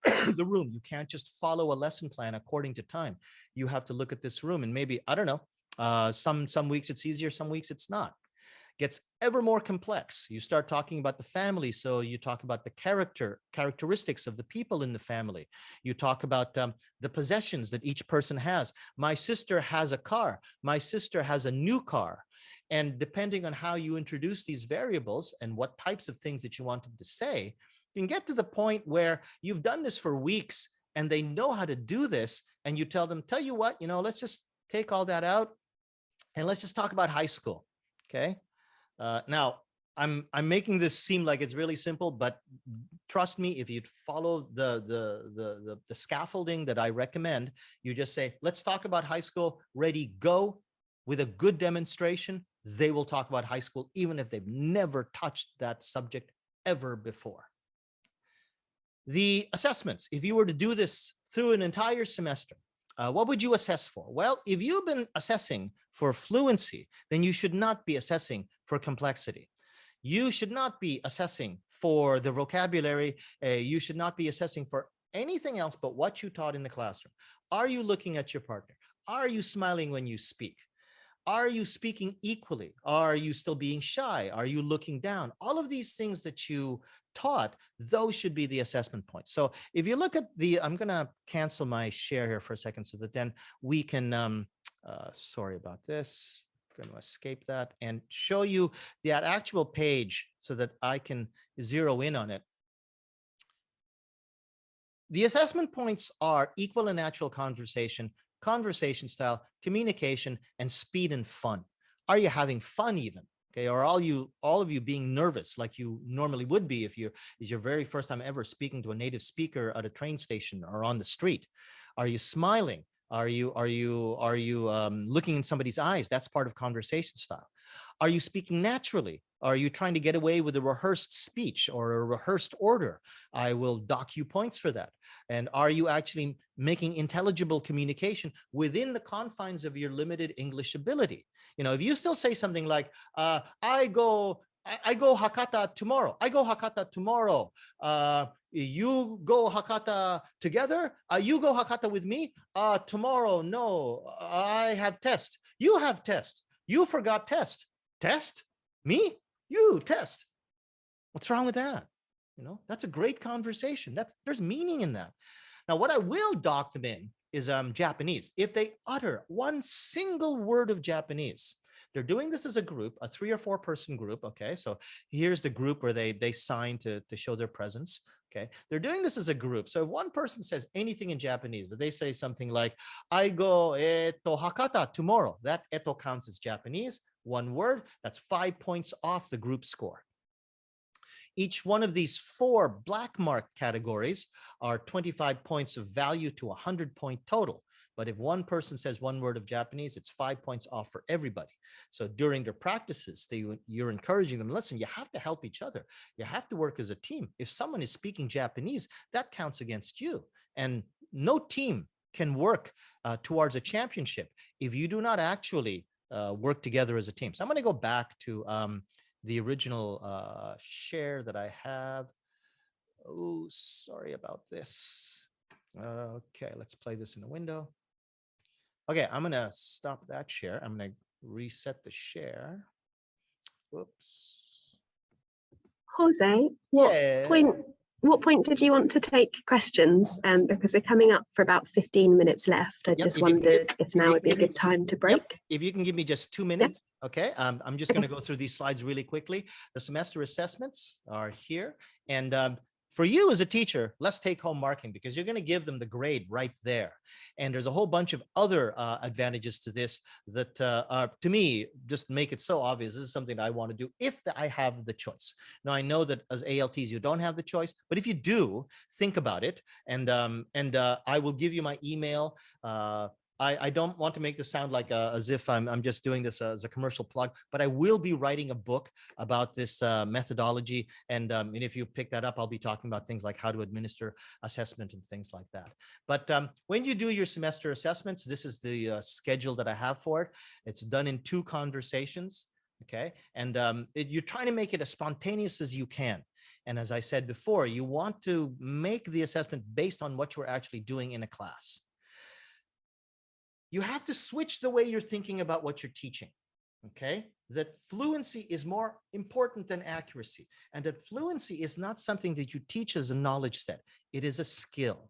the room. You can't just follow a lesson plan according to time. You have to look at this room and maybe, I don't know, some weeks it's easier, some weeks it's not. gets ever more complex. You start talking about the family. So you talk about the characteristics of the people in the family. You talk about the possessions that each person has. My sister has a car. My sister has a new car. And depending on how you introduce these variables and what types of things that you want them to say, you can get to the point where you've done this for weeks and they know how to do this. And you tell them, tell you what, let's just take all that out and let's just talk about high school. Okay. Now, I'm making this seem like it's really simple, but trust me, if you follow the scaffolding that I recommend, you just say, let's talk about high school, ready, go. With a good demonstration, they will talk about high school, even if they've never touched that subject ever before. The assessments, if you were to do this through an entire semester, what would you assess for? Well, if you've been assessing for fluency, then you should not be assessing for complexity. You should not be assessing for the vocabulary. You should not be assessing for anything else but what you taught in the classroom. Are you looking at your partner? Are you smiling when you speak? Are you speaking equally? Are you still being shy? Are you looking down? All of these things that you taught, those should be the assessment points. So if you look at I'm going to cancel my share here for a second so that then we can, sorry about this. I'm going to escape that and show you that actual page so that I can zero in on it. The assessment points are equal and natural conversation, conversation style, communication, and speed and fun. Are you having fun even? Okay, or all of you being nervous like you normally would be if it's your very first time ever speaking to a native speaker at a train station or on the street? Are you smiling? Are you looking in somebody's eyes? That's part of conversation style. Are you speaking naturally? Are you trying to get away with a rehearsed speech or a rehearsed order? I will dock you points for that. And are you actually making intelligible communication within the confines of your limited English ability? If you still say something like, I go Hakata tomorrow. I go Hakata tomorrow. You go Hakata together. You go Hakata with me. Tomorrow, no, I have test. You have test. You forgot test. Test? Me? You test. What's wrong with that? That's a great conversation. There's meaning in that. Now, what I will dock them in is Japanese. If they utter one single word of Japanese, they're doing this as a group, a 3 or 4 person group. Okay, so here's the group where they sign to show their presence. Okay, they're doing this as a group. So if one person says anything in Japanese, but they say something like, I go Hakata tomorrow, that eto counts as Japanese. One word, that's 5 points off the group score. Each one of these 4 black mark categories are 25 points of value to 100-point total. But if one person says one word of Japanese, it's 5 points off for everybody. So during their practices, you're encouraging them, listen, you have to help each other. You have to work as a team. If someone is speaking Japanese, that counts against you. And no team can work towards a championship if you do not actually work together as a team. So I'm going to go back to the original share that I have. Oh, sorry about this. Okay, let's play this in the window. Okay, I'm going to stop that share. I'm going to reset the share. Whoops. Jose, what point did you want to take questions? Because we're coming up for about 15 minutes left. I just wondered if now would be a good time to break. Yep. If you can give me just 2 minutes. Yep. Okay. I'm just going to go through these slides really quickly. The semester assessments are here. And for you as a teacher, let's take home marking because you're going to give them the grade right there. And there's a whole bunch of other advantages to this that to me, just make it so obvious. This is something that I want to do if I have the choice. Now, I know that as ALTs, you don't have the choice, but if you do, think about it. And I will give you my email. I don't want to make this sound like as if I'm just doing this as a commercial plug, but I will be writing a book about this methodology. And if you pick that up, I'll be talking about things like how to administer assessment and things like that. But when you do your semester assessments, this is the schedule that I have for it. It's done in 2 conversations. Okay. And you're trying to make it as spontaneous as you can. And as I said before, you want to make the assessment based on what you're actually doing in a class. You have to switch the way you're thinking about what you're teaching. okay, that fluency is more important than accuracy, and that fluency is not something that you teach as a knowledge set. It is a skill.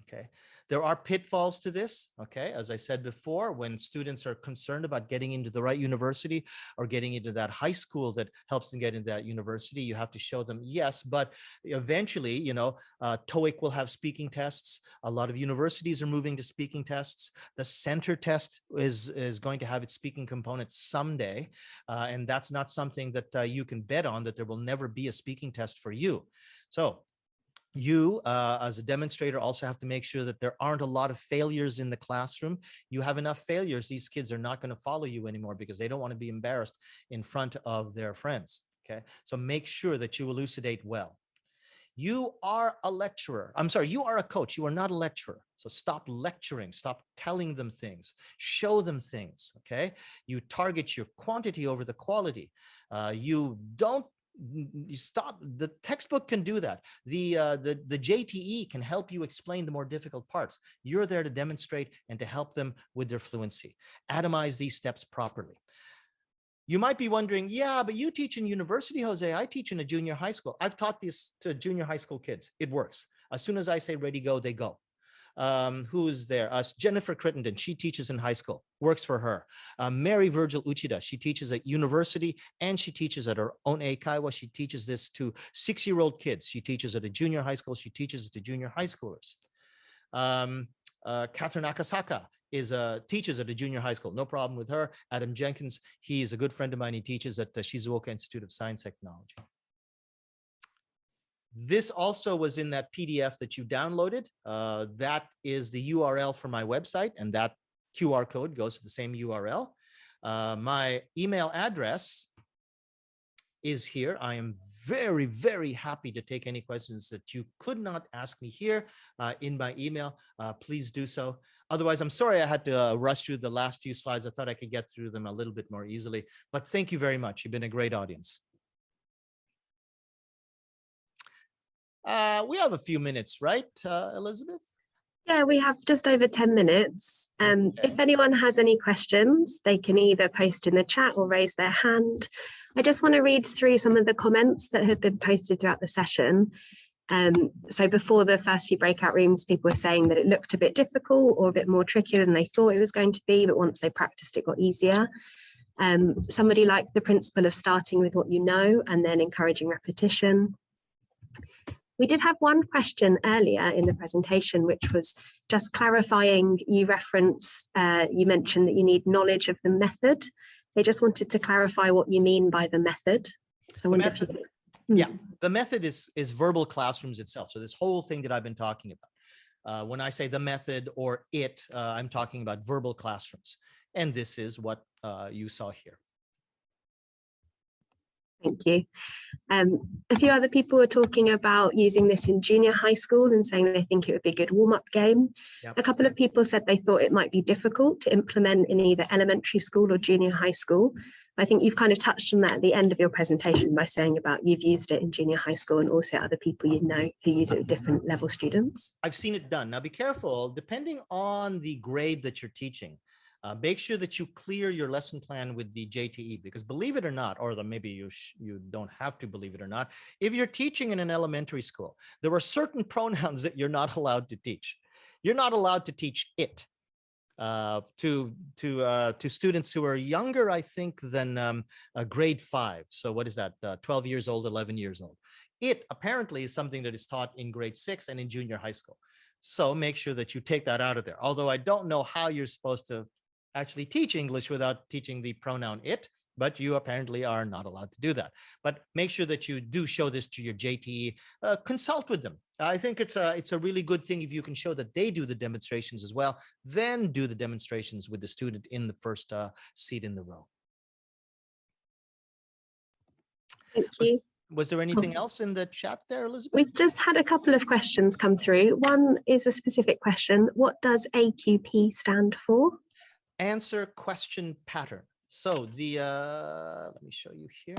Okay, there are pitfalls to this. Okay, as I said before, when students are concerned about getting into the right university or getting into that high school that helps them get into that university, you have to show them, yes, but eventually, you know, TOEIC will have speaking tests. A lot of universities are moving to speaking tests. The center test is going to have its speaking component someday, and that's not something that you can bet on, that there will never be a speaking test for you. So you, as a demonstrator, also have to make sure that there aren't a lot of failures in the classroom. You have enough failures, these kids are not going to follow you anymore because they don't want to be embarrassed in front of their friends. Okay, so make sure that you elucidate well. You are a lecturer. I'm sorry, you are a coach. You are not a lecturer. So stop lecturing, stop telling them things, show them things, okay? You target your quantity over the quality. You stop. The textbook can do that. The JTE can help you explain the more difficult parts. You're there to demonstrate and to help them with their fluency. Atomize these steps properly. You might be wondering, yeah, but you teach in university, Jose. I teach in a junior high school. I've taught this to junior high school kids. It works. As soon as I say ready, go, they go. Who's there? Jennifer Crittenden, she teaches in high school, works for her. Mary Virgil Uchida, she teaches at university and she teaches at her own eikaiwa. She teaches this to 6-year-old kids. She teaches at a junior high school. She teaches it to junior high schoolers. Catherine Akasaka teaches at a junior high school. No problem with her. Adam Jenkins, he's a good friend of mine. He teaches at the Shizuoka Institute of Science Technology. This also was in that PDF that you downloaded. That is the URL for my website, and that QR code goes to the same URL. My email address is here. I am very, very happy to take any questions that you could not ask me here in my email. Please do so. Otherwise, I'm sorry I had to rush through the last few slides. I thought I could get through them a little bit more easily, but thank you very much. You've been a great audience. We have a few minutes, right, Elizabeth? Yeah, we have just over 10 minutes. If anyone has any questions, they can either post in the chat or raise their hand. I just want to read through some of the comments that have been posted throughout the session. So before the first few breakout rooms, people were saying that it looked a bit difficult or a bit more tricky than they thought it was going to be, but once they practiced, it got easier. Somebody liked the principle of starting with what you know and then encouraging repetition. We did have one question earlier in the presentation, which was just clarifying. You mentioned that you need knowledge of the method. They just wanted to clarify what you mean by the method. So I wonder if you could... Yeah, the method is verbal classrooms itself. So this whole thing that I've been talking about. When I say the method or it, I'm talking about verbal classrooms. And this is what you saw here. Thank you. A few other people were talking about using this in junior high school and saying they think it would be a good warm-up game. Yep. A couple of people said they thought it might be difficult to implement in either elementary school or junior high school. I think you've kind of touched on that at the end of your presentation by saying about you've used it in junior high school and also other people you know who use it with different level students. I've seen it done. Now be careful, depending on the grade that you're teaching. Make sure that you clear your lesson plan with the JTE, because believe it or not, or maybe you don't have to believe it or not, if you're teaching in an elementary school, there are certain pronouns that you're not allowed to teach. You're not allowed to teach it to students who are younger, I think, than grade 5. So what is that? 12 years old, 11 years old. It apparently is something that is taught in grade 6 and in junior high school. So make sure that you take that out of there. Although I don't know how you're supposed to actually teach English without teaching the pronoun it, but you apparently are not allowed to do that. But make sure that you do show this to your JTE, consult with them. I think it's a really good thing if you can show that they do the demonstrations as well, then do the demonstrations with the student in the first seat in the row. Thank you. Was there anything else in the chat there, Elizabeth? We've just had a couple of questions come through. One is a specific question. What does AQP stand for? Answer question pattern. So the let me show you here.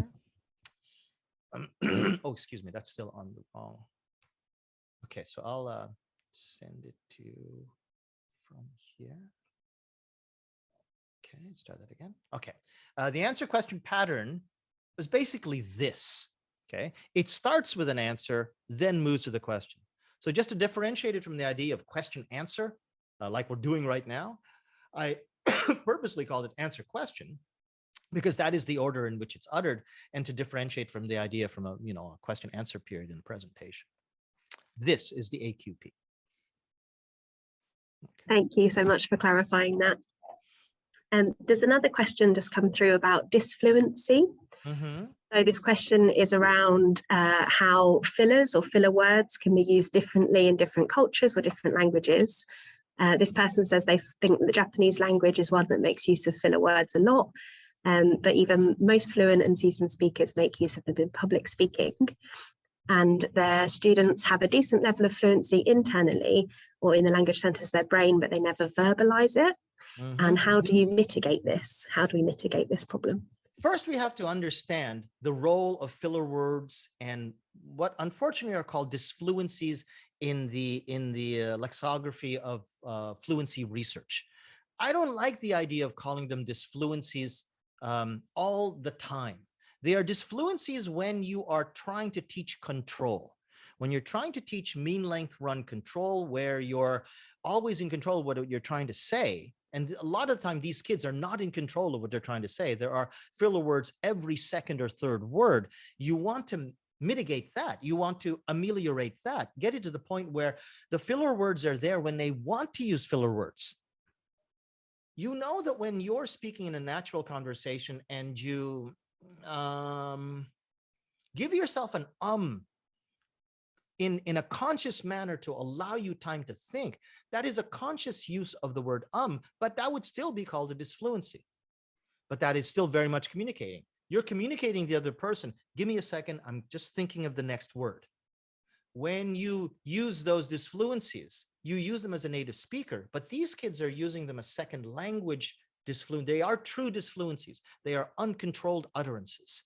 Oh, excuse me, that's still on the wrong. Okay, so I'll send it to you from here. Okay, let's try that again. Okay, the answer question pattern was basically this. Okay, it starts with an answer, then moves to the question. So just to differentiate it from the idea of question answer, like we're doing right now, I purposely called it answer question because that is the order in which it's uttered, and to differentiate from the idea from a question answer period in the presentation. This is the AQP. Okay. Thank you so much for clarifying that. There's another question just come through about disfluency. So this question is around how fillers or filler words can be used differently in different cultures or different languages. This person says they think the Japanese language is one that makes use of filler words a lot, but even most fluent and seasoned speakers make use of them in public speaking. And their students have a decent level of fluency internally or in the language centers of their brain, but they never verbalize it. And how do you mitigate this? How do we mitigate this problem? First, we have to understand the role of filler words and what unfortunately are called disfluencies in the lexicography of fluency research. I don't like the idea of calling them disfluencies all the time. They are disfluencies when you are trying to teach control. When you're trying to teach mean length run control, where you're always in control of what you're trying to say. And a lot of the time, these kids are not in control of what they're trying to say. There are filler words every second or third word. You want to mitigate that. You want to ameliorate that. Get it to the point where the filler words are there when they want to use filler words. You know that when you're speaking in a natural conversation and you give yourself an in a conscious manner to allow you time to think, that is a conscious use of the word but that would still be called a disfluency. But that is still very much communicating. You're communicating the other person. Give me a second. I'm just thinking of the next word. When you use those disfluencies, you use them as a native speaker, but these kids are using them as second language disfluency. They are true disfluencies. They are uncontrolled utterances.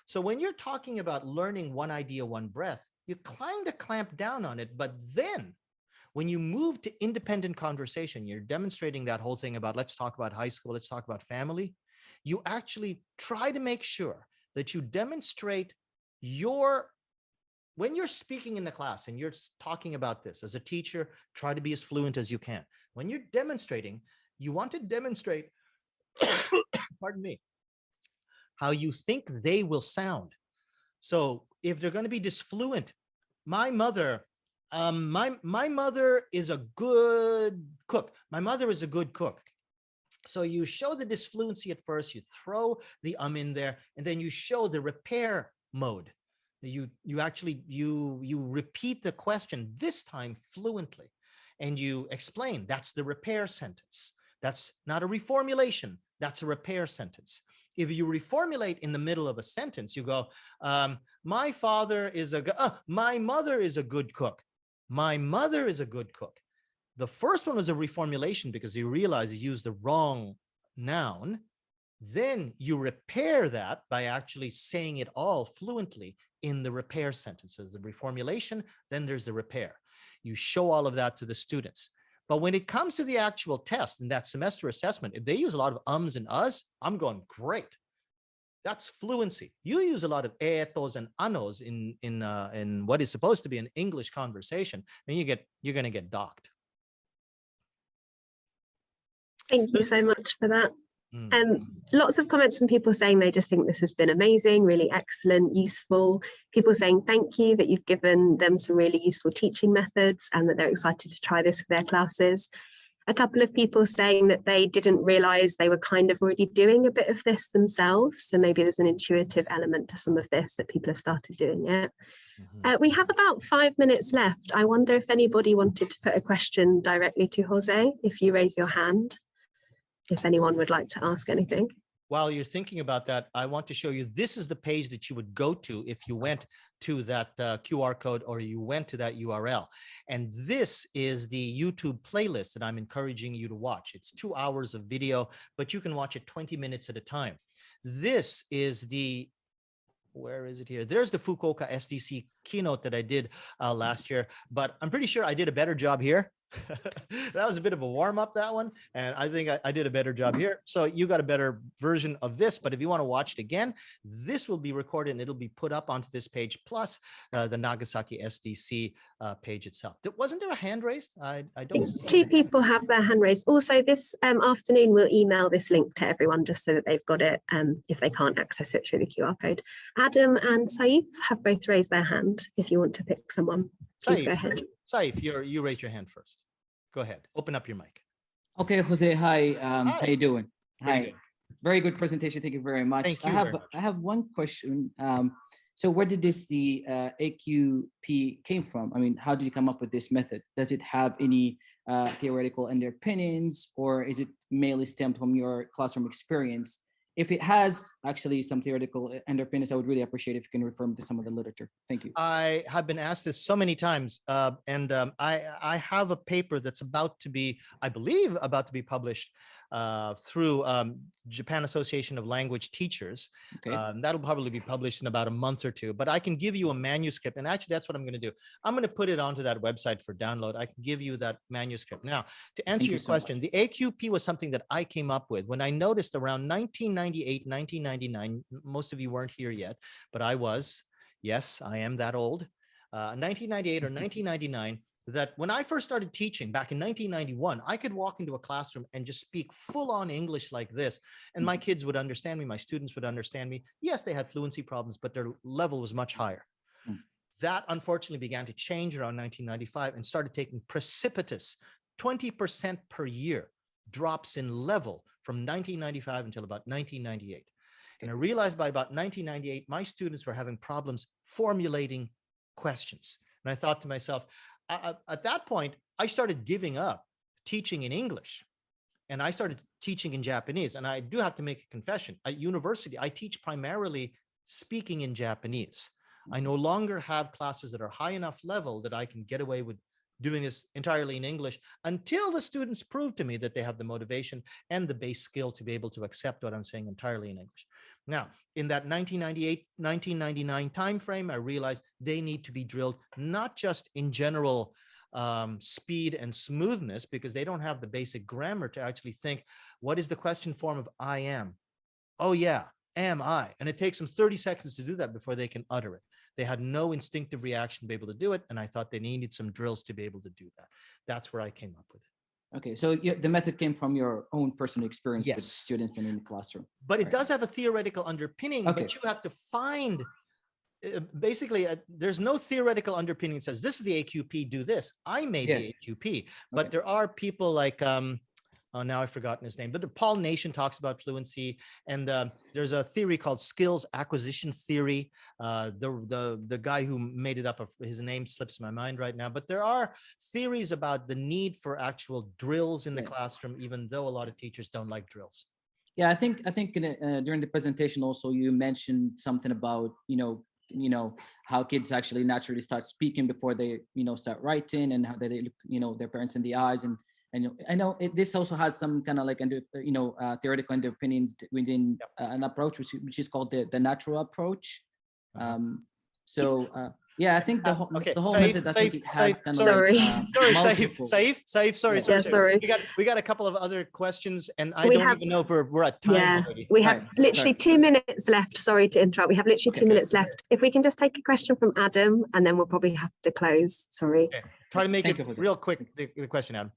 So when you're talking about learning one idea, one breath, you kind of clamp down on it. But then when you move to independent conversation, you're demonstrating that whole thing about let's talk about high school, let's talk about family. You actually try to make sure that you demonstrate when you're speaking in the class and you're talking about this as a teacher, try to be as fluent as you can. When you're demonstrating, you want to demonstrate, pardon me, how you think they will sound. So if they're going to be disfluent, my mother is a good cook. My mother is a good cook. So you show the disfluency at first, you throw the in there, and then you show the repair mode. You repeat the question, this time fluently, and you explain that's the repair sentence. That's not a reformulation, that's a repair sentence. If you reformulate in the middle of a sentence, you go, my mother is a good cook. My mother is a good cook. The first one was a reformulation because you realize you used the wrong noun. Then you repair that by actually saying it all fluently in the repair sentence. So there's the reformulation, then there's the repair. You show all of that to the students. But when it comes to the actual test and that semester assessment, if they use a lot of ums and us, I'm going, great. That's fluency. You use a lot of etos and anos in what is supposed to be an English conversation, and you're going to get docked. Thank you so much for that. Lots of comments from people saying they just think this has been amazing, really excellent, useful. People saying thank you, that you've given them some really useful teaching methods and that they're excited to try this with their classes. A couple of people saying that they didn't realize they were kind of already doing a bit of this themselves. So maybe there's an intuitive element to some of this that people have started doing it. We have about 5 minutes left. I wonder if anybody wanted to put a question directly to Jose, if you raise your hand, if anyone would like to ask anything. While you're thinking about that, I want to show you, this is the page that you would go to if you went to that QR code or you went to that URL. And this is the YouTube playlist that I'm encouraging you to watch. It's 2 hours of video, but you can watch it 20 minutes at a time. This is where is it here? There's the Fukuoka SDC keynote that I did last year, but I'm pretty sure I did a better job here. That was a bit of a warm up, that one. And I think I did a better job here. So you got a better version of this. But if you want to watch it again, this will be recorded and it'll be put up onto this page, plus the Nagasaki SDC page itself. Wasn't there a hand raised? I don't see Two it. people have their hand raised. Also, this afternoon, we'll email this link to everyone just so that they've got it if they can't access it through the QR code. Adam and Saif have both raised their hand. If you want to pick someone, please go ahead. Saif, you raised your hand first. Go ahead. Open up your mic. Okay, Jose. Hi. Hi. How you doing? Pretty Hi. good. Very good presentation. Thank you very much. Thank you I have very much. I have one question. So where did the AQP came from? I mean, how did you come up with this method? Does it have any theoretical underpinnings, or is it mainly stemmed from your classroom experience? If it has actually some theoretical underpinnings, I would really appreciate if you can refer me to some of the literature. Thank you. I have been asked this so many times, and I have a paper that's about to be, I believe, about to be published through Japan Association of Language Teachers. Okay. That'll probably be published in about a month or two, but I can give you a manuscript, and actually that's what I'm going to do. I'm going to put it onto that website for download. I can give you that manuscript. Now, to answer Thank you your so question, the AQP was something that I came up with when I noticed around 1998, 1999, most of you weren't here yet, but I was. Yes, I am that old. 1998 or 1999, that when I first started teaching back in 1991, I could walk into a classroom and just speak full on English like this. And my kids would understand me. My students would understand me. Yes, they had fluency problems, but their level was much higher. That unfortunately began to change around 1995 and started taking precipitous 20% per year drops in level from 1995 until about 1998. And I realized by about 1998, my students were having problems formulating questions. And I thought to myself, at that point, I started giving up teaching in English and I started teaching in Japanese. And I do have to make a confession. At university, I teach primarily speaking in Japanese. I no longer have classes that are high enough level that I can get away with doing this entirely in English until the students prove to me that they have the motivation and the base skill to be able to accept what I'm saying entirely in English. Now, in that 1998, 1999 timeframe, I realized they need to be drilled not just in general speed and smoothness, because they don't have the basic grammar to actually think, what is the question form of I am? Oh yeah, am I? And it takes them 30 seconds to do that before they can utter it. They had no instinctive reaction to be able to do it. And I thought they needed some drills to be able to do that. That's where I came up with it. Okay, so the method came from your own personal experience with Yes. students and in the classroom. But it Right. does have a theoretical underpinning, Okay. but you have to find, basically, there's no theoretical underpinning that says, this is the AQP, do this. I made Yeah. the AQP, but Okay. there are people like, oh, now I've forgotten his name, but Paul Nation talks about fluency. And there's a theory called skills acquisition theory. The guy who made it up, his name slips my mind right now, but there are theories about the need for actual drills in the Yeah. classroom, even though a lot of teachers don't like drills. Yeah, I think during the presentation also you mentioned something about how kids actually naturally start speaking before they start writing, and how they look their parents in the eyes, and I know this also has some kind of like theoretical underpinnings within an approach which is called the natural approach. Yeah, I think the whole Saif, method, I think it has Saif, kind of sorry. Sorry, multiple. Saif, sorry. Yeah, sorry. We got a couple of other questions, and I We don't have- even know if we're at time Yeah, already. we have Right, literally sorry. 2 minutes left. Sorry to interrupt. We have literally Okay. 2 minutes left. If we can just take a question from Adam, and then we'll probably have to close. Sorry. Okay. Try to make Thank it you, Jose. real quick, the question, Adam.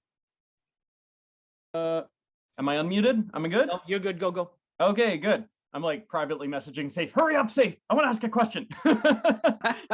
Am I unmuted? Am I good? No, you're good. Go. Okay, good. I'm like privately messaging Safe. Hurry up, Safe. I want to ask a question.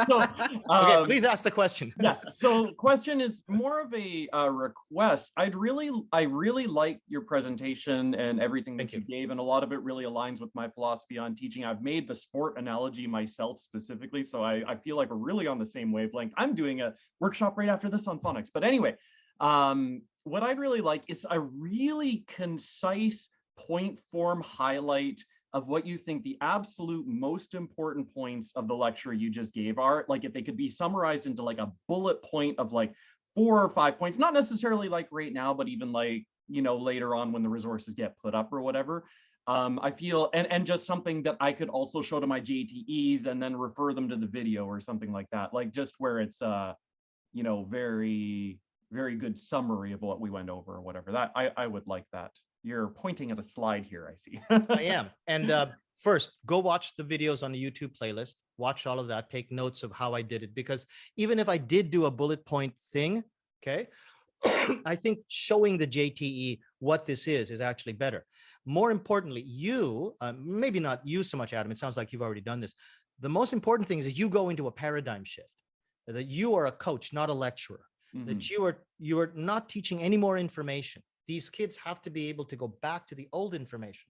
So, Okay, please ask the question. yes. So question is more of a request. I really like your presentation and everything that Thank you gave, and a lot of it really aligns with my philosophy on teaching. I've made the sport analogy myself specifically, so I feel like we're really on the same wavelength. I'm doing a workshop right after this on phonics. But anyway, what I'd really like is a really concise point form highlight of what you think the absolute most important points of the lecture you just gave are. Like if they could be summarized into like a bullet point of like 4 or 5 points, not necessarily like right now, but even like, later on when the resources get put up or whatever. I feel, and just something that I could also show to my JTEs and then refer them to the video or something like that. Like just where it's, very very good summary of what we went over or whatever. That I would like that. You're pointing at a slide here, I see. I am. And first, go watch the videos on the YouTube playlist. Watch all of that. Take notes of how I did it. Because even if I did do a bullet point thing, okay, I think showing the JTE what this is actually better. More importantly, you, maybe not you so much, Adam, it sounds like you've already done this. The most important thing is that you go into a paradigm shift, that you are a coach, not a lecturer, that you are not teaching any more information. These kids have to be able to go back to the old information.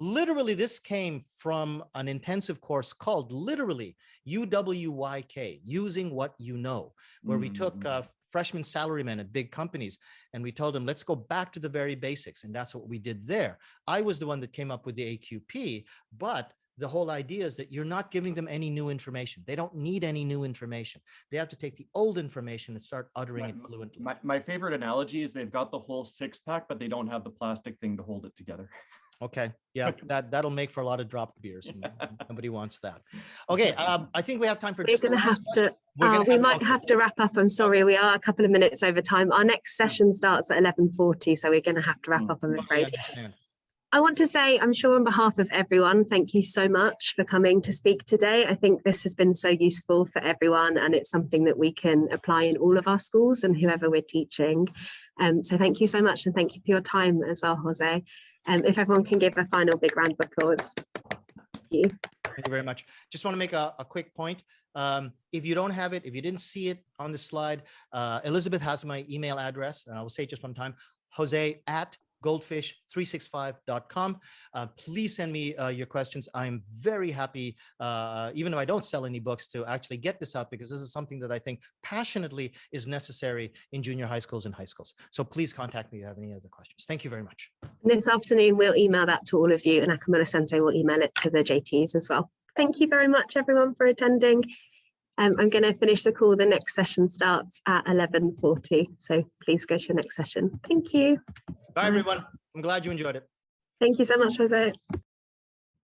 Literally, this came from an intensive course called literally UWYK, Using What You Know, where we took freshman salarymen at big companies and we told them, let's go back to the very basics. And that's what we did there. I was the one that came up with the AQP, but the whole idea is that you're not giving them any new information. They don't need any new information. They have to take the old information and start uttering it fluently. My favorite analogy is they've got the whole six-pack, but they don't have the plastic thing to hold it together. Okay, yeah, that'll make for a lot of dropped beers. And nobody wants that. Okay, I think we have time for just we might have to wrap up. I'm sorry, we are a couple of minutes over time. Our next session starts at 11:40, so we're going to have to wrap up, I'm afraid. I want to say, I'm sure on behalf of everyone, thank you so much for coming to speak today. I think this has been so useful for everyone, and it's something that we can apply in all of our schools and whoever we're teaching. So thank you so much, and thank you for your time as well, Jose. If everyone can give a final big round of applause. Thank you. Thank you very much. Just want to make a quick point. If you don't have it, if you didn't see it on the slide, Elizabeth has my email address, and I will say it just one time, jose@goldfish365.com. Please send me your questions. I'm very happy, even if I don't sell any books, to actually get this out, because this is something that I think passionately is necessary in junior high schools and high schools. So please contact me if you have any other questions. Thank you very much. This afternoon, we'll email that to all of you, and Akamura Sensei will email it to the JTs as well. Thank you very much, everyone, for attending. I'm going to finish the call. The next session starts at 11:40. So please go to the next session. Thank you. Bye, everyone. I'm glad you enjoyed it. Thank you so much, Jose.